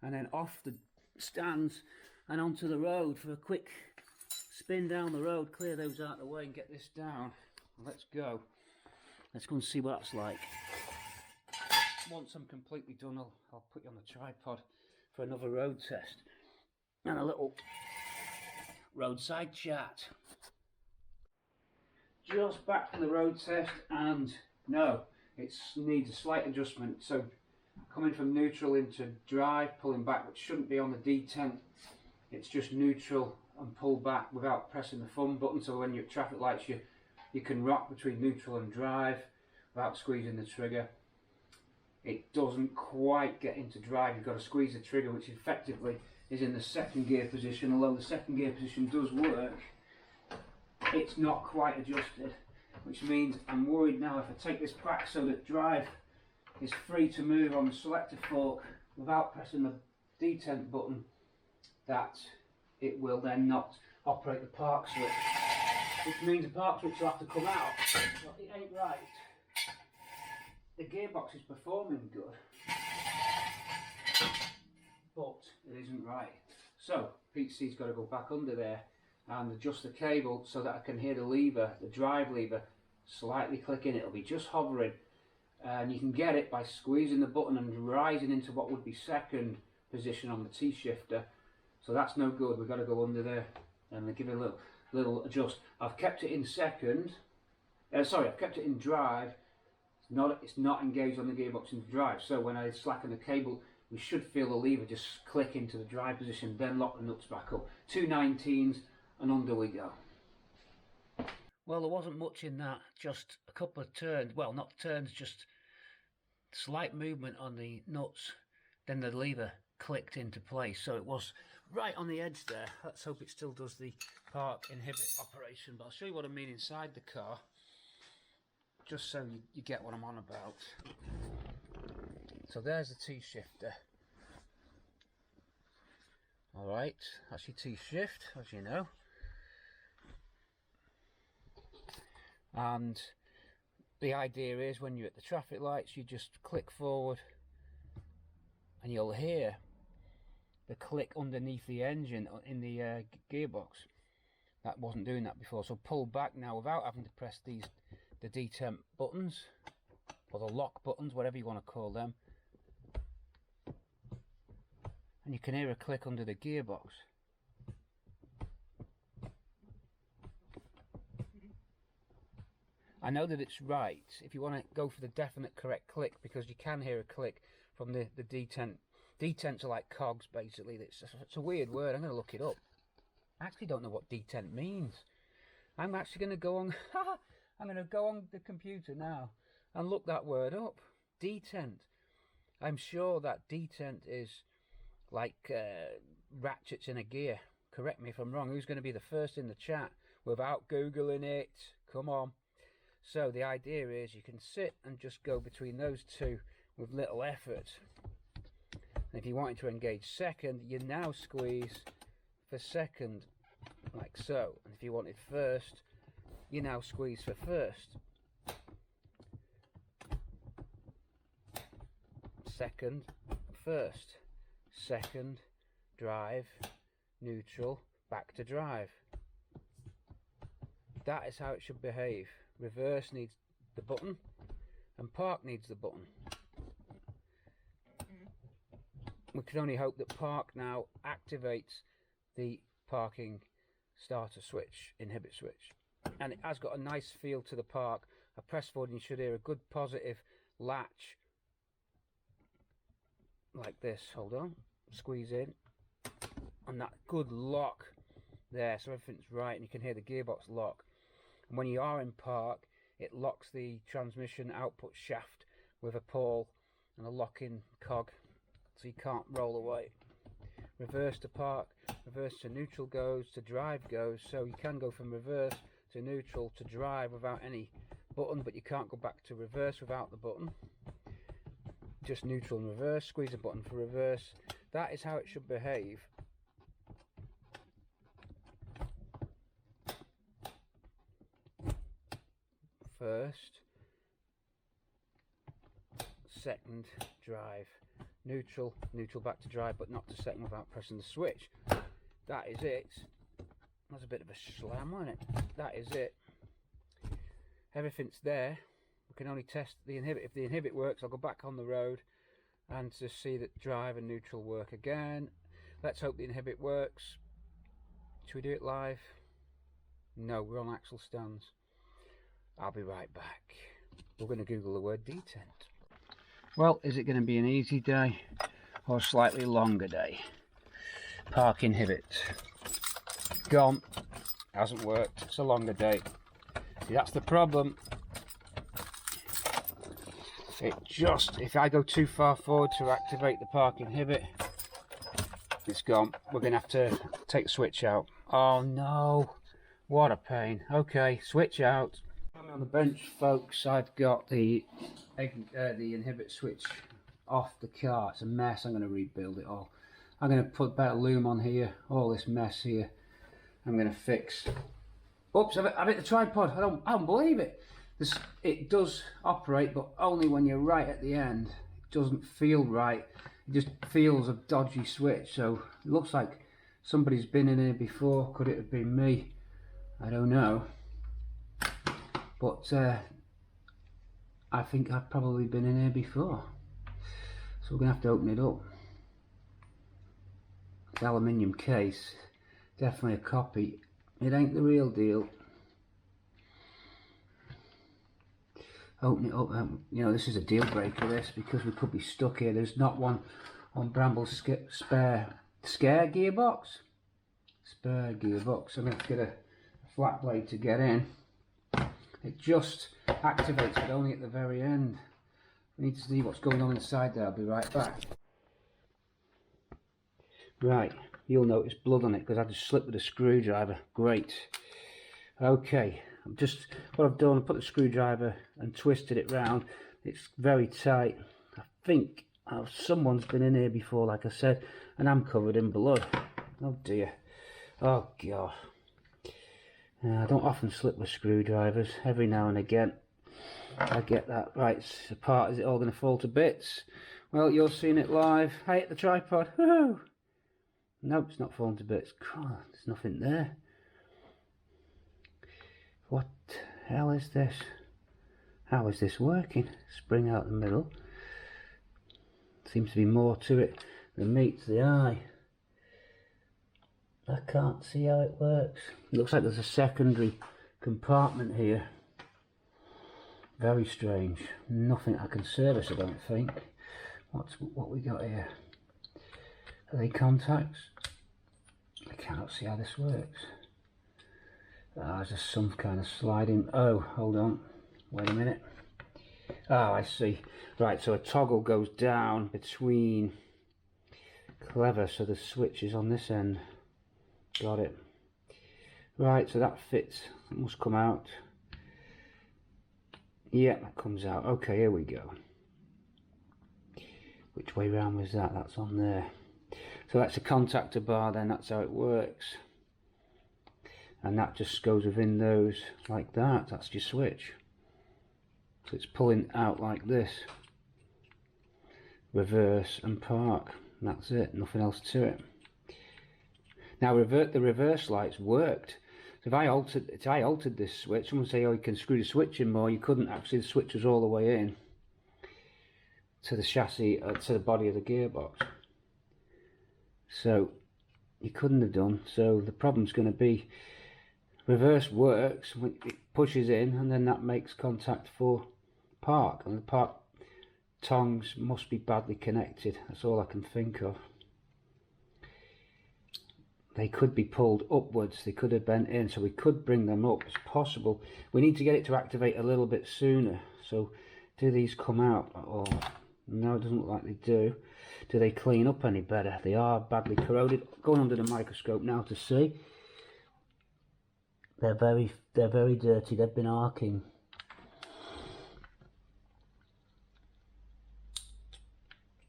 S2: and then off the stands and onto the road for a quick spin down the road, clear those out of the way and get this down. Let's go. Let's go and see what that's like. Once I'm completely done, I'll put you on the tripod for another road test and a little roadside chat. Just back from the road test, and no, it needs a slight adjustment. So coming from neutral into drive, pulling back, which shouldn't be on the D10. It's just neutral and pull back without pressing the thumb button. So when you're at traffic lights, you can rock between neutral and drive without squeezing the trigger.
S3: it doesn't quite get into drive. You've got to squeeze the trigger, which effectively is in the second gear position. Although the second gear position does work, it's not quite adjusted, which means I'm worried now if I take this back so that drive is free to move on the selector fork without pressing the detent button, that it will then not operate the park switch, which means the park switch will have to come out. Well, it ain't right. The gearbox is performing good, but it isn't right. So PTC's got to go back under there and adjust the cable so that I can hear the lever, the drive lever, slightly clicking. It'll be just hovering, and you can get it by squeezing the button and rising into what would be second position on the T-shifter. So that's no good. We've got to go under there and give it a little adjust. I've kept it in second. Sorry, I've kept it in drive. It's not engaged on the gearbox in drive. So when I slacken the cable, we should feel the lever just click into the drive position, then lock the nuts back up. 2 19s and under we go. Well, there wasn't much in that, just a couple of turns, well, not turns, just slight movement on the nuts, then the lever clicked into place. So it was right on the edge there. Let's hope it still does the park inhibit operation, but I'll show you what I mean inside the car, just so you get what I'm on about. So there's the T-shifter. Alright, that's your T-shift, as you know. And the idea is when you're at the traffic lights, you just click forward and you'll hear the click underneath the engine in the gearbox. That wasn't doing that before, so pull back now without having to press the detent buttons or the lock buttons, whatever you want to call them, and you can hear a click under the gearbox. I know that it's right if you want to go for the definite correct click, because you can hear a click from the detent. Detents are like cogs, basically. It's a weird word. I'm going to look it up. I actually don't know what detent means. I'm actually going to go on I'm going to go on the computer now and look that word up. Detent. I'm sure that detent is like ratchets in a gear. Correct me if I'm wrong. Who's going to be the first in the chat without Googling it? Come on. So the idea is you can sit and just go between those two with little effort. And if you wanted to engage second, you now squeeze for second, like so. And if you wanted first, you now squeeze for first. Second, first. Second, drive, neutral, back to drive. That is how it should behave. Reverse needs the button and park needs the button. We can only hope that park now activates the parking starter switch, inhibit switch, and it has got a nice feel to the park. I press forward and you should hear a good positive latch like this. Hold on, squeeze in, and that good lock there, so everything's right, and you can hear the gearbox lock. And when you are in park, it locks the transmission output shaft with a pawl and a lock-in cog, so you can't roll away. Reverse to park, reverse to neutral goes, to drive goes, so you can go from reverse to neutral to drive without any button, but you can't go back to reverse without the button. Just neutral and reverse, squeeze a button for reverse. That is how it should behave. First, second, drive, neutral, neutral back to drive, but not to second without pressing the switch. That is it. That's a bit of a slam, wasn't it? That is it. Everything's there. We can only test the inhibit. If the inhibit works, I'll go back on the road and just see that drive and neutral work again. Let's hope the inhibit works. Should we do it live? No, we're on axle stands. I'll be right back. We're going to Google the word detent. Well, is it going to be an easy day or a slightly longer day? Park inhibit. Gone. Hasn't worked. It's a longer day. See, that's the problem. if I go too far forward to activate the park inhibit, it's gone. We're going to have to take the switch out. Oh no, what a pain. Okay, switch out. On the bench, folks, I've got the inhibit switch off the car. It's a mess. I'm going to rebuild it all. I'm going to put better loom on here. All this mess here I'm going to fix. Oops, I've hit the tripod. I don't believe it. It does operate, but only when you're right at the end. It doesn't feel right. It just feels a dodgy switch. So it looks like somebody's been in here before. Could it have been me? I don't know. But I think I've probably been in here before. So we're going to have to open it up. It's aluminium case. Definitely a copy. It ain't the real deal. Open it up. You know, this is a deal breaker, this, because we could be stuck here. There's not one on Bramble's spare gearbox. Spare gearbox. I'm going to have to get a flat blade to get in. It just activates, but only at the very end. We need to see what's going on inside there. I'll be right back. Right, you'll notice blood on it because I just slipped with a screwdriver. Great. Okay, what I've done, I put the screwdriver and twisted it round. It's very tight. I think someone's been in here before, like I said, and I'm covered in blood. Oh dear. Oh god. I don't often slip with screwdrivers. Every now and again I get that. Right, apart. Is it all going to fall to bits? Well, you're seeing it live. I hit the tripod. Woohoo! Nope, it's not falling to bits. God, there's nothing there. What the hell is this? How is this working? Spring out the middle. Seems to be more to it than meets the eye. I can't see how it works. It looks like there's a secondary compartment here. Very strange. Nothing I can service, I don't think. What we got here? Are they contacts? I cannot see how this works. There's just some kind of sliding. Oh, hold on. Wait a minute. Oh, I see. Right, so a toggle goes down between. Clever, so the switch is on this end. Got it. Right, so that fits. It must come out. Yeah, that comes out. Okay, here we go. Which way round was that? That's on there. So that's a contactor bar then, that's how it works. And that just goes within those like that. That's your switch. So it's pulling out like this. Reverse and park. And that's it, nothing else to it. Now the reverse lights worked. So if I altered this switch, someone would say, oh, you can screw the switch in more. You couldn't actually, the switch was all the way in to the chassis, to the body of the gearbox. So you couldn't have done. So the problem's going to be reverse works when it pushes in, and then that makes contact for park, and the park tongs must be badly connected. That's all I can think of. They could be pulled upwards, they could have bent in, so we could bring them up. It's possible. We need to get it to activate a little bit sooner. So do these come out at all? No, it doesn't look like they do. Do they clean up any better? They are badly corroded. Going under the microscope now to see. They're very dirty. They've been arcing.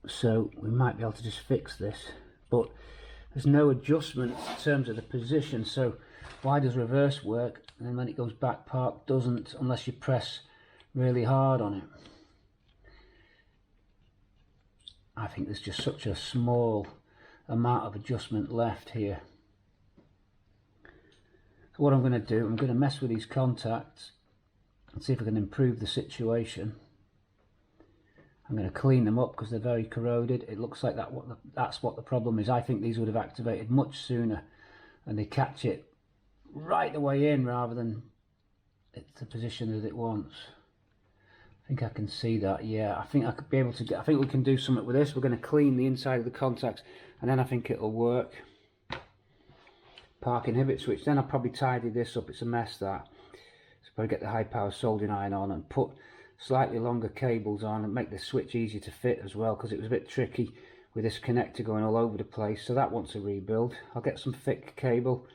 S3: So we might be able to just fix this, but there's no adjustment in terms of the position. So why does reverse work, and then when it goes back, park doesn't, unless you press really hard on it? I think there's just such a small amount of adjustment left here. So what I'm going to do, I'm going to mess with these contacts and see if I can improve the situation. I'm going to clean them up because they're very corroded. It looks like that's what the problem is. I think these would have activated much sooner, and they catch it right the way in rather than it's the position that it wants. I think I can see that. Yeah, I think I could be able to get. I think we can do something with this. We're going to clean the inside of the contacts, and then I think it'll work. Park inhibit switch. Then I'll probably tidy this up. It's a mess that. So probably get the high power soldering iron on and put slightly longer cables on and make the switch easier to fit as well, because it was a bit tricky with this connector going all over the place. So that wants a rebuild. I'll get some thick cable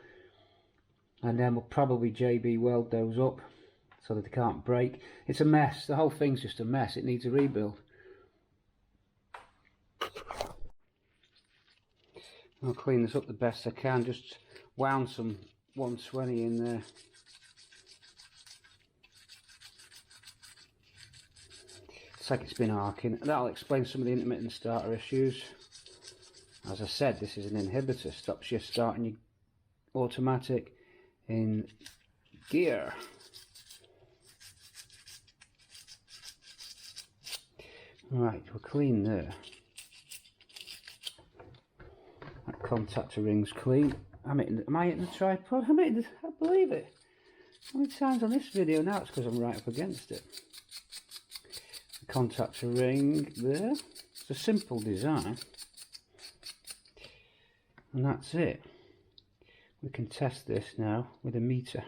S3: and then we'll probably JB weld those up so that they can't break. It's a mess. The whole thing's just a mess. It needs a rebuild. I'll clean this up the best I can. Just wound some 120 in there. It's like it's been arcing. That'll explain some of the intermittent starter issues. As I said, this is an inhibitor. Stops you starting your automatic in gear. Right, we're clean there. That contactor ring's clean. Am I hitting the tripod? I believe it. How many times on this video now? It's because I'm right up against it. The contactor ring there. It's a simple design. And that's it. We can test this now with a meter.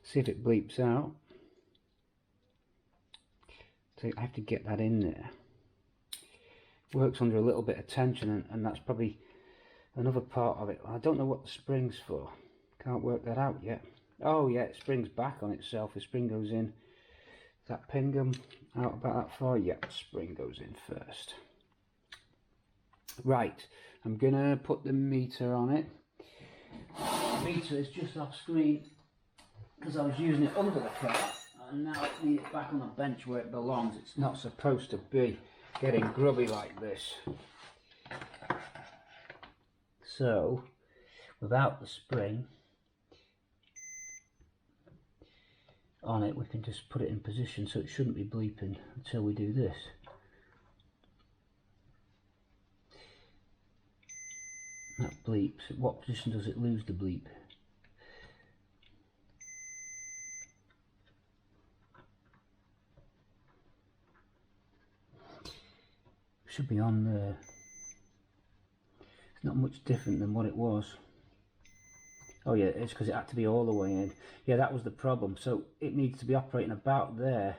S3: See if it bleeps out. So I have to get that in there. Works under a little bit of tension, and that's probably another part of it. I don't know what the spring's for. Can't work that out yet. Oh yeah, it springs back on itself. The spring goes in. Does that pin go out about that far? Yeah, the spring goes in first. Right, I'm gonna put the meter on it. The meter is just off screen because I was using it under the car, and now I need it back on the bench where it belongs. It's not supposed to be getting grubby like this. So, without the spring on it, we can just put it in position so it shouldn't be bleeping until we do this. That bleeps. At what position does it lose the bleep? Should be on there. It's not much different than what it was. Oh yeah, it's because it had to be all the way in. Yeah, that was the problem. So it needs to be operating about there.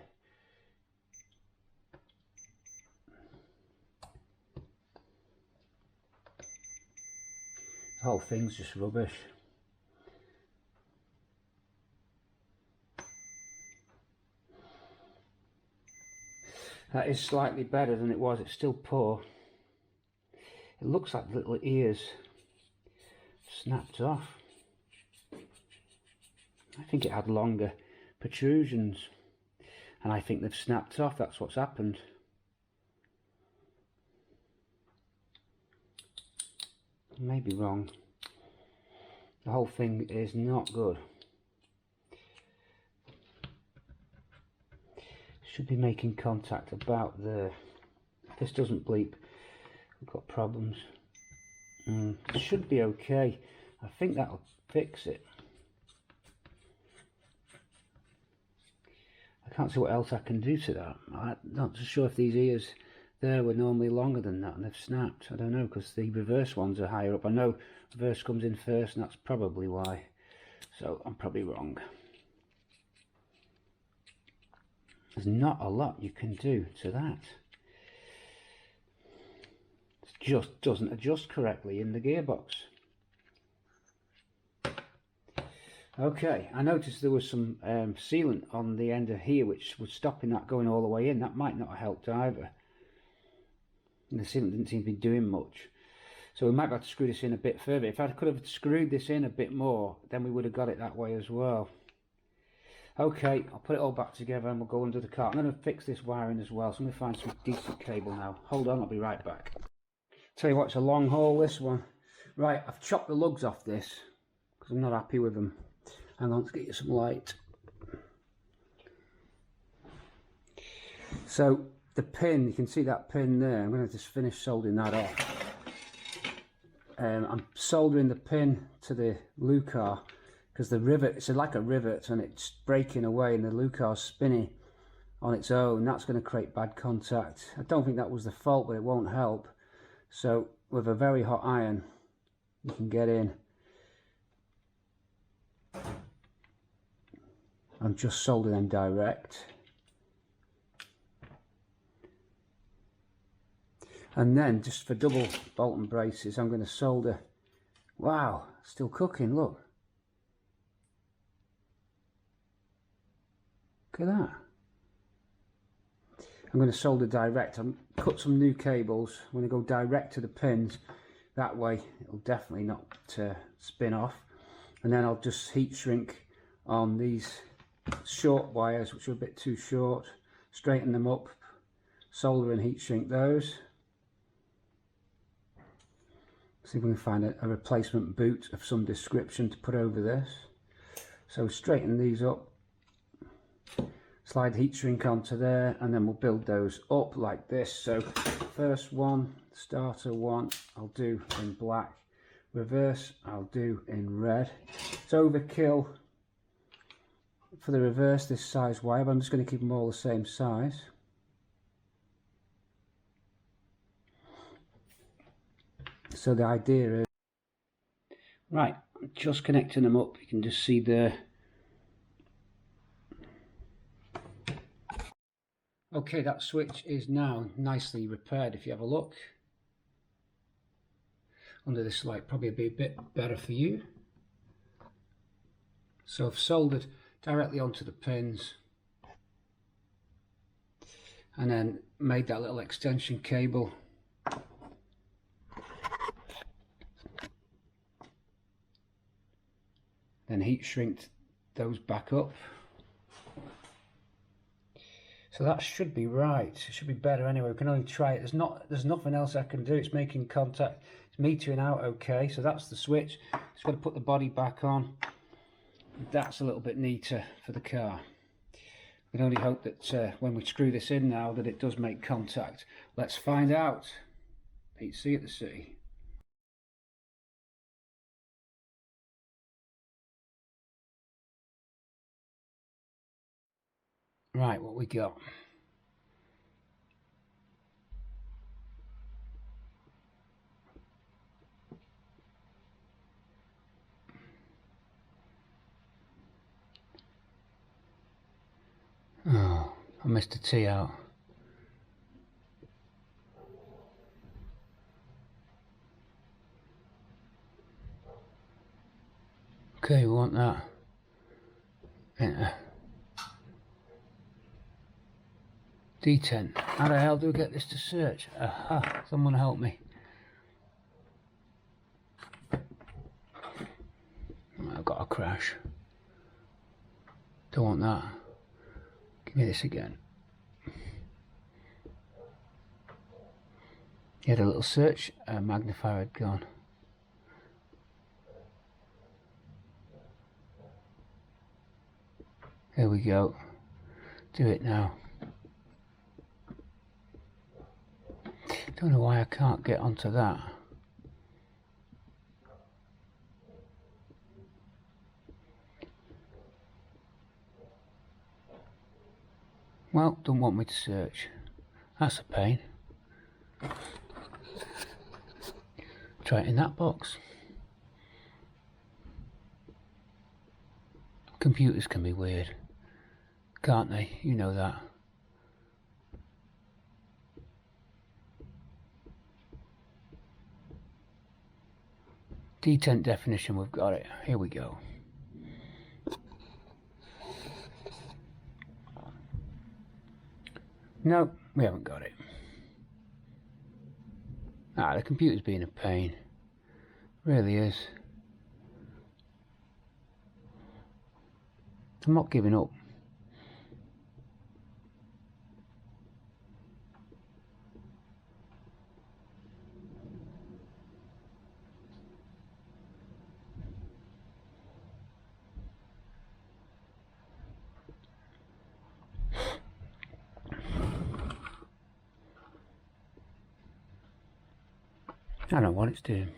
S3: The whole thing's just rubbish. That is slightly better than it was. It's still poor. It looks like the little ears snapped off. I think it had longer protrusions, and I think they've snapped off. That's what's happened. I may be wrong. The whole thing is not good. Should be making contact about there. If this doesn't bleep, we've got problems. It should be okay. I think that'll fix it. I can't see what else I can do to that. I'm not sure if these ears there were normally longer than that and they've snapped. I don't know, because the reverse ones are higher up. I know reverse comes in first, and that's probably why. So I'm probably wrong. There's not a lot you can do to that. It just doesn't adjust correctly in the gearbox. Okay, I noticed there was some sealant on the end of here which was stopping that going all the way in. That might not have helped either. And the sealant didn't seem to be doing much. So we might have to screw this in a bit further. If I could have screwed this in a bit more, then we would have got it that way as well. Okay, I'll put it all back together and we'll go under the car. I'm going to fix this wiring as well, so I'm going to find some decent cable now. Hold on, I'll be right back. Tell you what, it's a long haul, this one. Right, I've chopped the lugs off this because I'm not happy with them. Hang on, let's get you some light. So the pin, you can see that pin there. I'm going to just finish soldering that off. I'm soldering the pin to the Lucar because the rivet, it's like a rivet and it's breaking away and the Lucar's spinning on its own. That's going to create bad contact. I don't think that was the fault, but it won't help. So with a very hot iron, you can get in. I'm just soldering them direct. And then just for double bolt and braces, I'm going to solder. Wow, still cooking, look. Look at that. I'm going to solder direct. I'll cut some new cables. I'm going to go direct to the pins. That way it'll definitely not spin off. And then I'll just heat shrink on these short wires, which are a bit too short. Straighten them up, solder and heat shrink those. See if we can find a replacement boot of some description to put over this. So straighten these up, slide heat shrink onto there, and then we'll build those up like this. So first one, starter one, I'll do in black. Reverse, I'll do in red. It's overkill for the reverse, this size wire, but I'm just going to keep them all the same size. So the idea is, right, I'm just connecting them up. You can just see there. Okay, that switch is now nicely repaired. If you have a look under this light, probably be a bit better for you. So I've soldered directly onto the pins and then made that little extension cable. Then heat shrinked those back up. So that should be right. It should be better anyway. We can only try it. There's nothing else I can do. It's making contact. It's metering out okay. So that's the switch. Just got to put the body back on. That's a little bit neater for the car. We can only hope that when we screw this in now that it does make contact. Let's find out. Pete C at the city. Right, what we got? Oh, I missed a T out. Okay, we want that. Enter. D10. How the hell do we get this to search? Aha, someone help me. I've got a crash. Don't want that. Give me this again. You had a little search, a magnifier had gone. There we go. Do it now. Don't know why I can't get onto that. Well, don't want me to search. That's a pain. Try it in that box. Computers can be weird, can't they? You know that. D10 definition, we've got it. Here we go. No, we haven't got it. The computer's being a pain. Really is. I'm not giving up. I don't know what it's doing.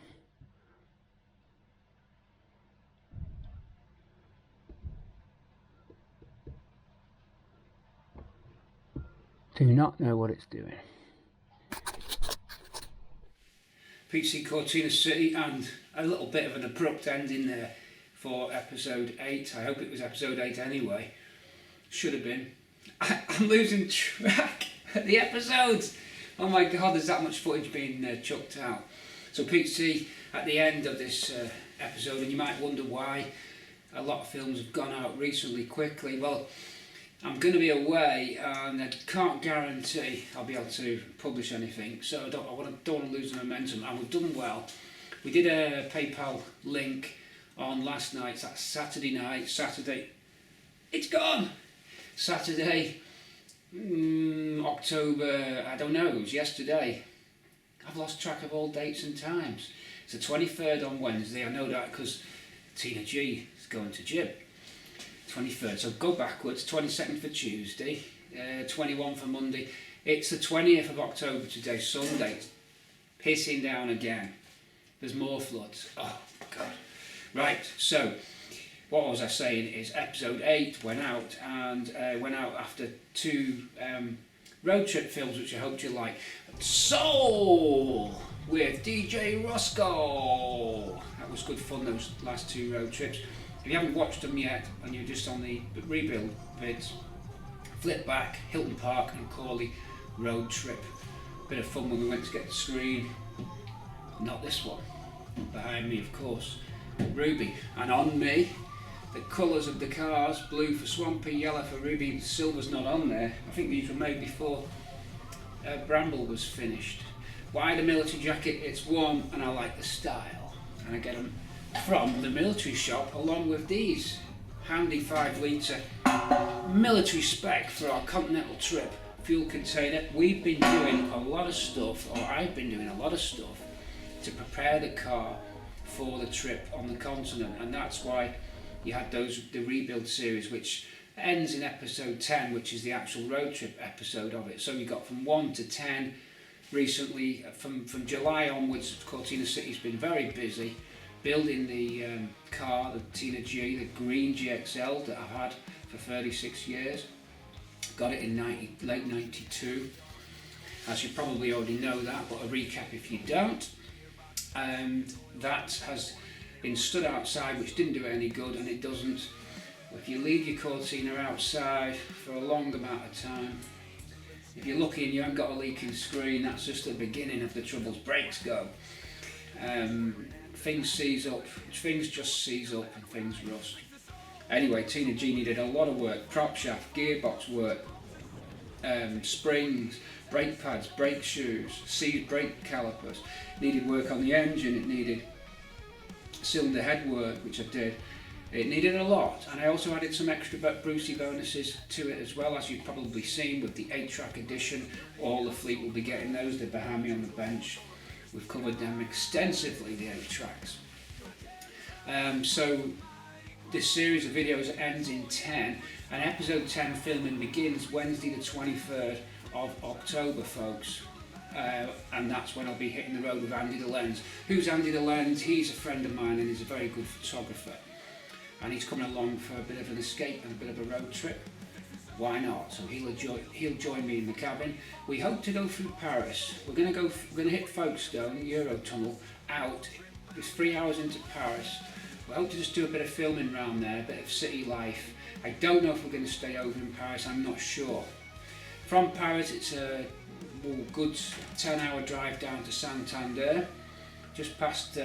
S3: Do not know what it's doing. PC Cortina City, and a little bit of an abrupt ending there for episode 8. I hope it was episode 8 anyway. Should have been. I'm losing track of the episodes. Oh my god, there's that much footage being chucked out. So Pete, at the end of this episode, and you might wonder why a lot of films have gone out recently quickly. Well, I'm going to be away and I can't guarantee I'll be able to publish anything, so I don't want to lose the momentum, and we've done well. We did a PayPal link on last night, that's Saturday night, it's gone! Saturday, October, I don't know, it was yesterday. I've lost track of all dates and times. It's the 23rd on Wednesday, I know that because Tina G is going to gym. 23rd, so go backwards, 22nd for Tuesday, 21 for Monday. It's the 20th of October today, Sunday. It's pissing down again. There's more floods. Oh, God. Right, so what was I saying is episode 8 went out, and went out after 2 road trip films which I hoped you like. Soul with DJ Roscoe. That was good fun, those last 2 road trips. If you haven't watched them yet and you're just on the rebuild vids, flip back, Hilton Park and Corley road trip. Bit of fun when we went to get the screen. Not this one. Behind me, of course, Ruby. And on me, the colours of the cars, blue for Swampy, yellow for Ruby, silver's not on there. I think these were made before Bramble was finished. Why the military jacket? It's warm and I like the style. And I get them from the military shop along with these. Handy 5 litre military spec for our continental trip. Fuel container. We've been doing a lot of stuff, or I've been doing a lot of stuff to prepare the car for the trip on the continent, and that's why you had the rebuild series, which ends in episode 10, which is the actual road trip episode of it. So you got from 1 to 10 recently. From July onwards, Cortina City's been very busy building the car, the Tina G, the green GXL that I've had for 36 years. Got it in late 92. As you probably already know that, but a recap if you don't. And that has been stood outside, which didn't do it any good, and it doesn't. If you leave your Cortina outside for a long amount of time, if you're lucky and you haven't got a leaking screen, that's just the beginning of the troubles. Brakes go. Things seize up, things just seize up and things rust. Anyway, Tina G needed a lot of work, prop shaft, gearbox work, springs, brake pads, brake shoes, seized brake calipers. Needed work on the engine, it needed cylinder head work, which I did. It needed a lot, and I also added some extra Brucey bonuses to it as well, as you've probably seen with the 8-track edition. All the fleet will be getting those, they're behind me on the bench. We've covered them extensively, the 8 tracks. So this series of videos ends in 10, and episode 10 filming begins Wednesday the 23rd of October, folks. And that's when I'll be hitting the road with Andy the Lens. Who's Andy the Lens? He's a friend of mine and he's a very good photographer. And he's coming along for a bit of an escape and a bit of a road trip. Why not? So he'll join me in the cabin. We hope to go through Paris. We're going to hit Folkestone, Eurotunnel, out. It's 3 hours into Paris. We hope to just do a bit of filming around there, a bit of city life. I don't know if we're going to stay over in Paris, I'm not sure. From Paris it's a good 10-hour drive down to Santander, just past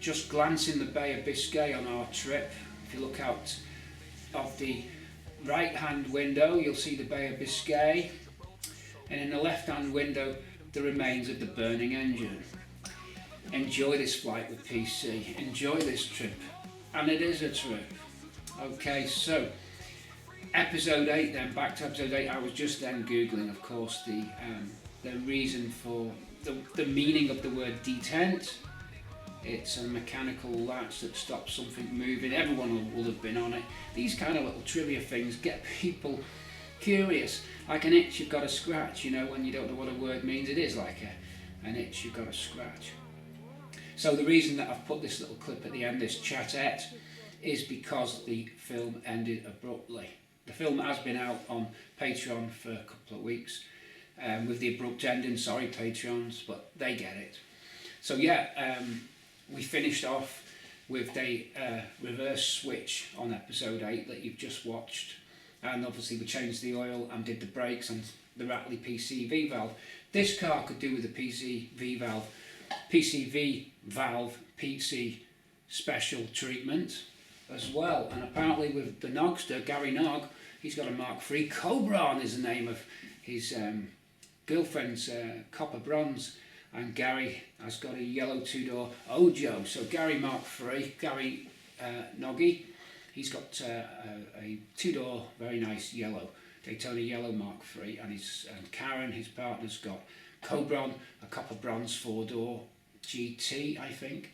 S3: just glancing the Bay of Biscay on our trip. If you look out of the right hand window you'll see the Bay of Biscay, and in the left hand window the remains of the burning engine. Enjoy this flight with PC, enjoy this trip, and it is a trip. Okay, so episode 8 then, back to episode 8. I was just then googling, of course, the reason for the meaning of the word detent. It's a mechanical latch that stops something moving. Everyone will have been on it. These kind of little trivia things get people curious. Like an itch you've got to scratch, you know, when you don't know what a word means. It is like an itch you've got to scratch. So the reason that I've put this little clip at the end, this chatette, is because the film ended abruptly. The film has been out on Patreon for a couple of weeks with the abrupt ending. Sorry, Patreons, but they get it. So yeah, we finished off with the reverse switch on episode 8 that you've just watched, and obviously we changed the oil and did the brakes and the Rattling PCV valve. This car could do with the PCV valve PC special treatment as well. And apparently with the Nogster, Gary Nog, he's got a Mk3 Cortina is the name of his girlfriend's copper bronze, and Gary has got a yellow two-door Ojo. So Gary Mk3, Gary Noggy, he's got a two-door very nice yellow Daytona yellow Mk3, and Karen, his partner's got Cobron, a copper bronze four-door GT, I think.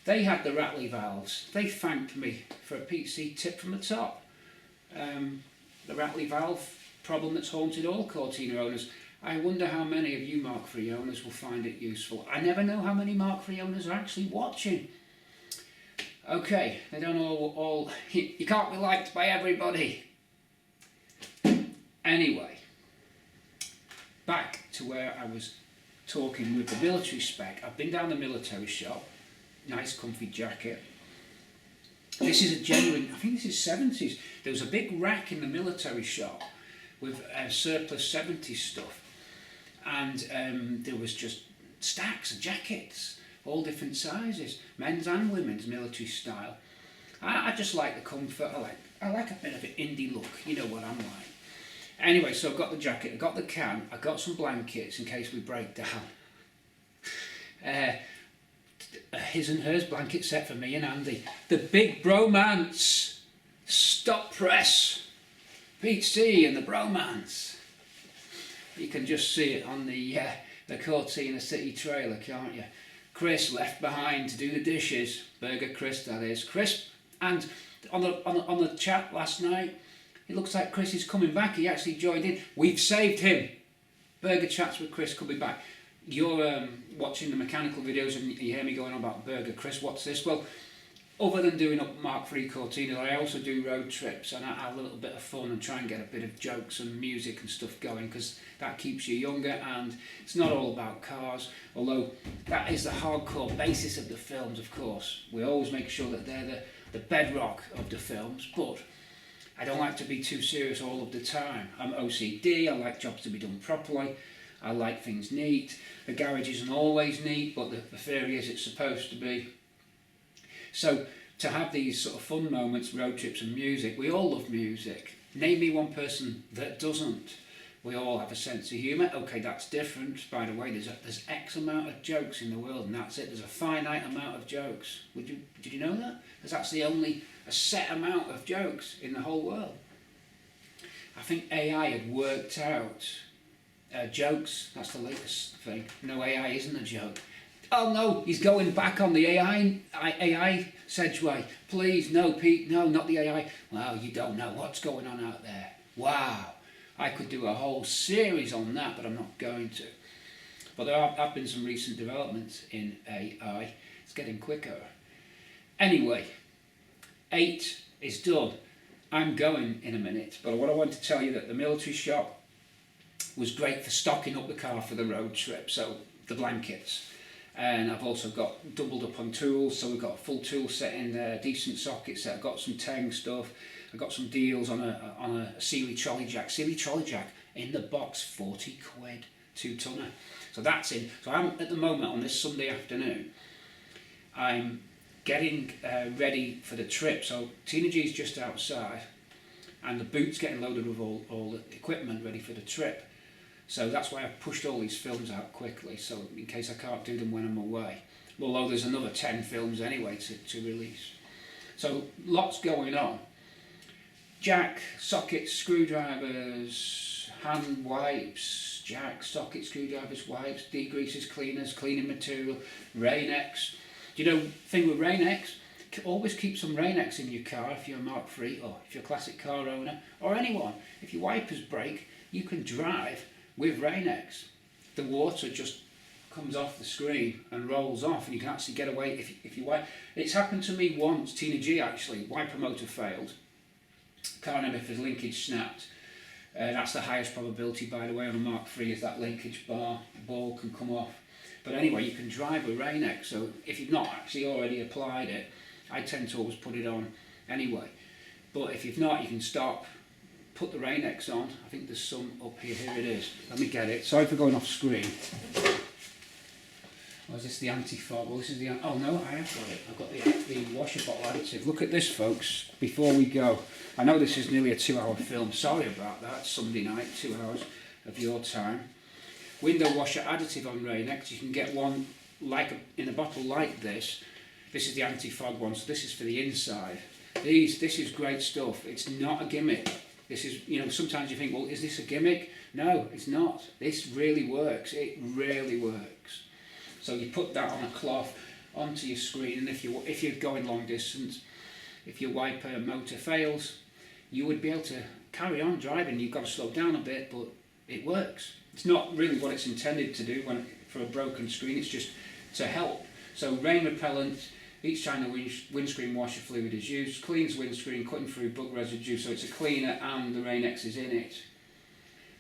S3: They had the Rattling valves. They thanked me for a PC tip from the top. The Rattling valve problem that's haunted all Cortina owners. I wonder how many of you Mk3 owners will find it useful. I never know how many Mk3 owners are actually watching. Okay, they don't all you can't be liked by everybody. Anyway, back to where I was talking with the military spec. I've been down the military shop, nice comfy jacket. This is a genuine, I think this is 70s. There was a big rack in the military shop with surplus 70s stuff, and there was just stacks of jackets, all different sizes, men's and women's, military style. I just like the comfort. I like a bit of an indie look. You know what I'm like. Anyway, so I've got the jacket, I've got the can, I've got some blankets in case we break down. His and hers blanket set for me and Andy. The big bromance. Stop press. Pete C and the bromance. You can just see it on the Cortina City trailer, can't you? Chris left behind to do the dishes. Burger Chris, that is. Chris, and on the chat last night, it looks like Chris is coming back. He actually joined in. We've saved him. Burger chats with Chris coming back. You're watching the mechanical videos and you hear me going on about Burger Chris. What's this? Well, other than doing up Mk3 Cortina, I also do road trips, and I have a little bit of fun and try and get a bit of jokes and music and stuff going, because that keeps you younger, and it's not all about cars, although that is the hardcore basis of the films, of course. We always make sure that they're the bedrock of the films, but I don't like to be too serious all of the time. I'm OCD, I like jobs to be done properly, I like things neat. The garage isn't always neat, but the theory is it's supposed to be. So to have these sort of fun moments, road trips and music, we all love music. Name me one person that doesn't. We all have a sense of humour. Okay, that's different. By the way, there's X amount of jokes in the world, and that's it. There's a finite amount of jokes. Did you know that? There's actually only a set amount of jokes in the whole world. I think AI had worked out jokes. That's the latest thing. No, AI isn't a joke. Oh no, he's going back on the AI Sedgway. Please, no, Pete, no, not the AI. Well, you don't know what's going on out there. Wow, I could do a whole series on that, but I'm not going to. But there have been some recent developments in AI. It's getting quicker. Anyway, 8 is done. I'm going in a minute, but what I want to tell you that the military shop was great for stocking up the car for the road trip, so the blankets. And I've also got doubled up on tools, so we've got a full tool set in there, decent sockets set. I've got some Teng stuff. I've got some deals on a Sealy trolley jack. Sealy trolley jack in the box, 40 quid, 2-tonner. So that's in. So I'm at the moment on this Sunday afternoon, I'm getting ready for the trip. So Tina G's just outside, and the boot's getting loaded with all the equipment ready for the trip. So that's why I've pushed all these films out quickly, so in case I can't do them when I'm away. Although there's another 10 films anyway to release. So lots going on. Jack, sockets, screwdrivers, hand wipes, jack, socket, screwdrivers, wipes, degreasers, cleaners, cleaning material, Rain-X. Do you know the thing with Rain-X? Always keep some Rain-X in your car if you're a Mk3 or if you're a classic car owner, or anyone. If your wipers break, you can drive with Rain-X. The water just comes off the screen and rolls off, and you can actually get away if you wipe. It's happened to me once, Tina G actually, wiper motor failed. Can't remember if his linkage snapped. That's the highest probability, by the way, on a Mk3, is that linkage ball can come off. But anyway, you can drive with Rain-X, so if you've not actually already applied it, I tend to always put it on anyway. But if you've not, you can stop, put the Rain-X on. I think there's some up here. Here it is. Let me get it. Sorry for going off screen. Or is this the anti-fog? Well, this is the... Oh no, I have got it. I've got the washer bottle additive. Look at this, folks, before we go. I know this is nearly a 2-hour film. Sorry about that. Sunday night, 2 hours of your time. Window washer additive on Rain-X. You can get one in a bottle like this. This is the anti-fog one, so this is for the inside. This is great stuff. It's not a gimmick. This is, you know, sometimes you think, well, is this a gimmick? No, it's not. This really works. It really works. So you put that on a cloth onto your screen, and if you're going long distance, if your wiper motor fails, you would be able to carry on driving. You've got to slow down a bit, but it works. It's not really what it's intended to do for a broken screen. It's just to help. So rain repellent, each time the windscreen washer fluid is used, cleans windscreen, cutting through bug residue, so it's a cleaner and the Rain-X is in it.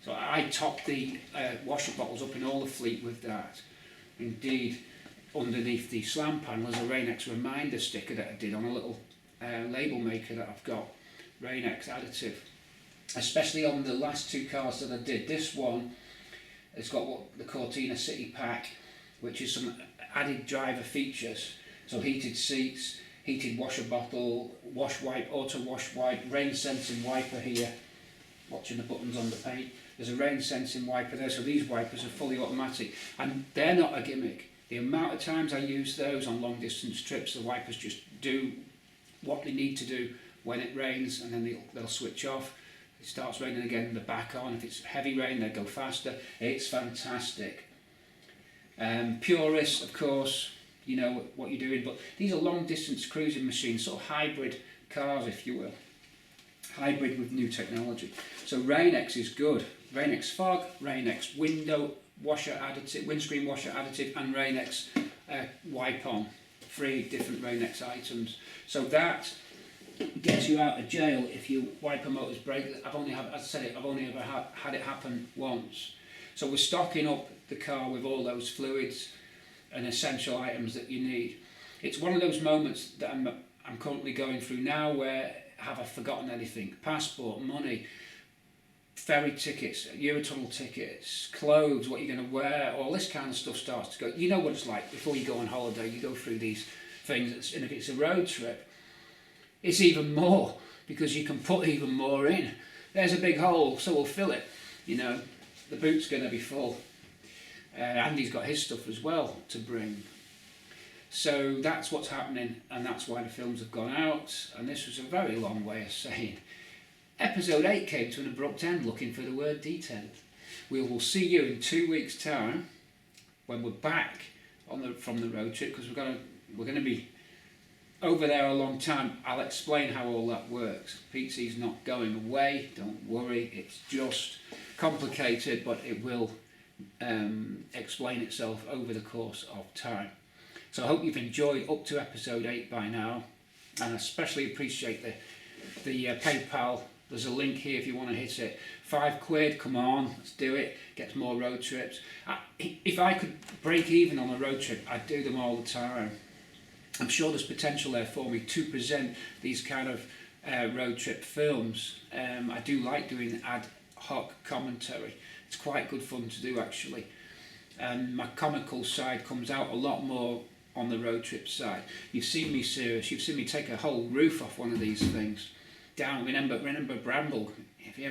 S3: So I top the washer bottles up in all the fleet with that. Indeed, underneath the slam panel is a Rain-X reminder sticker that I did on a little label maker that I've got, Rain-X additive. Especially on the last 2 cars that I did. This one has got what the Cortina City Pack, which is some added driver features. So heated seats, heated washer bottle, wash wipe, auto wash wipe, rain sensing wiper here. Watching the buttons on the paint. There's a rain sensing wiper there, so these wipers are fully automatic. And they're not a gimmick. The amount of times I use those on long distance trips, the wipers just do what they need to do when it rains, and then they'll switch off. It starts raining again, they're back on. If it's heavy rain, they go faster. It's fantastic. Purists, of course, you know what you're doing, but these are long distance cruising machines, sort of hybrid cars, if you will. Hybrid with new technology. So Rain-X is good. Rain-X fog, Rain-X window washer additive, windscreen washer additive, and Rain-X wipe on. 3 different Rain-X items. So that gets you out of jail if your wiper motors break. As I said, I've only ever had it happen once. So we're stocking up the car with all those fluids and essential items that you need. It's one of those moments that I'm currently going through now where have I forgotten anything? Passport, money, ferry tickets, Eurotunnel tickets, clothes, what you're going to wear, all this kind of stuff starts to go. You know what it's like before you go on holiday, you go through these things, and if it's a road trip, it's even more, because you can put even more in. There's a big hole, so we'll fill it. You know, the boot's going to be full. Andy's got his stuff as well to bring. So that's what's happening, and that's why the films have gone out. And this was a very long way of saying episode 8 came to an abrupt end, looking for the word detailed. We will see you in 2 weeks' time when we're back from the road trip, because we're going to be over there a long time. I'll explain how all that works. PT's not going away, don't worry. It's just complicated, but it will explain itself over the course of time. So I hope you've enjoyed up to episode 8 by now, and I especially appreciate the PayPal. There's a link here if you want to hit it. £5, come on, let's do it. Gets more road trips. If I could break even on a road trip, I'd do them all the time. I'm sure there's potential there for me to present these kind of road trip films. I do like doing ad hoc commentary. It's quite good fun to do, actually. My comical side comes out a lot more on the road trip side. You've seen me serious. You've seen me take a whole roof off one of these things. Down. Remember Bramble. If you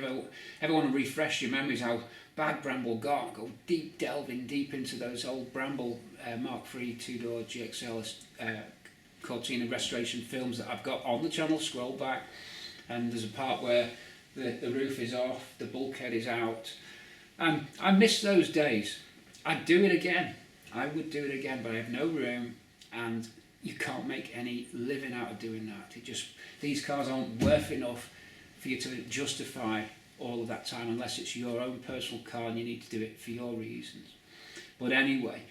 S3: ever want to refresh your memories how bad Bramble got, go delving deep into those old Bramble Mk3 2-door GXL Cortina restoration films that I've got on the channel. Scroll back, and there's a part where the roof is off, the bulkhead is out. I miss those days. I'd do it again. I would do it again, but I have no room, and you can't make any living out of doing that. These cars aren't worth enough for you to justify all of that time unless it's your own personal car and you need to do it for your reasons. But anyway,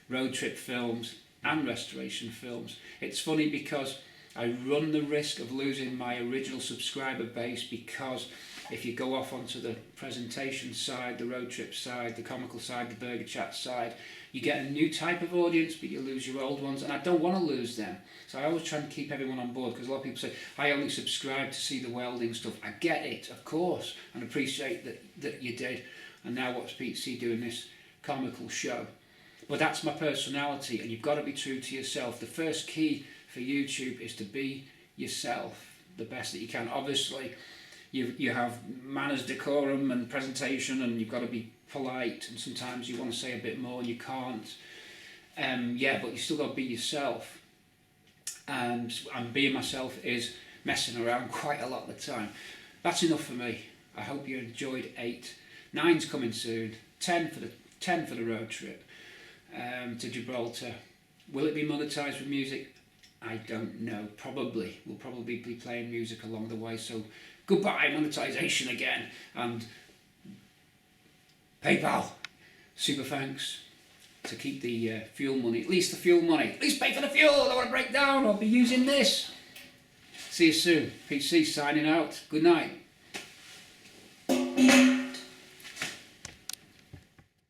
S3: road trip films and restoration films. It's funny because I run the risk of losing my original subscriber base, because if you go off onto the presentation side, the road trip side, the comical side, the burger chat side, You get a new type of audience, but you lose your old ones, and I don't want to lose them. So I always try and keep everyone on board, because a lot of people say, I only subscribe to see the welding stuff. I get it, of course, and appreciate that you did. And now watch Pete C doing this comical show. But that's my personality, and you've got to be true to yourself. The first key for YouTube is to be yourself, the best that you can. Obviously, you have manners, decorum, and presentation, and you've got to be polite, and sometimes you want to say a bit more and you can't. Yeah, but you still got to be yourself. And being myself is messing around quite a lot of the time. That's enough for me. I hope you enjoyed 8. 9's coming soon. 10 for the road trip to Gibraltar. Will it be monetized with music? I don't know. Probably. We'll probably be playing music along the way. So goodbye monetization again, and PayPal. Super thanks to keep the fuel money, at least the fuel money. At least pay for the fuel. I don't want to break down. I'll be using this. See you soon. PC signing out. Good night.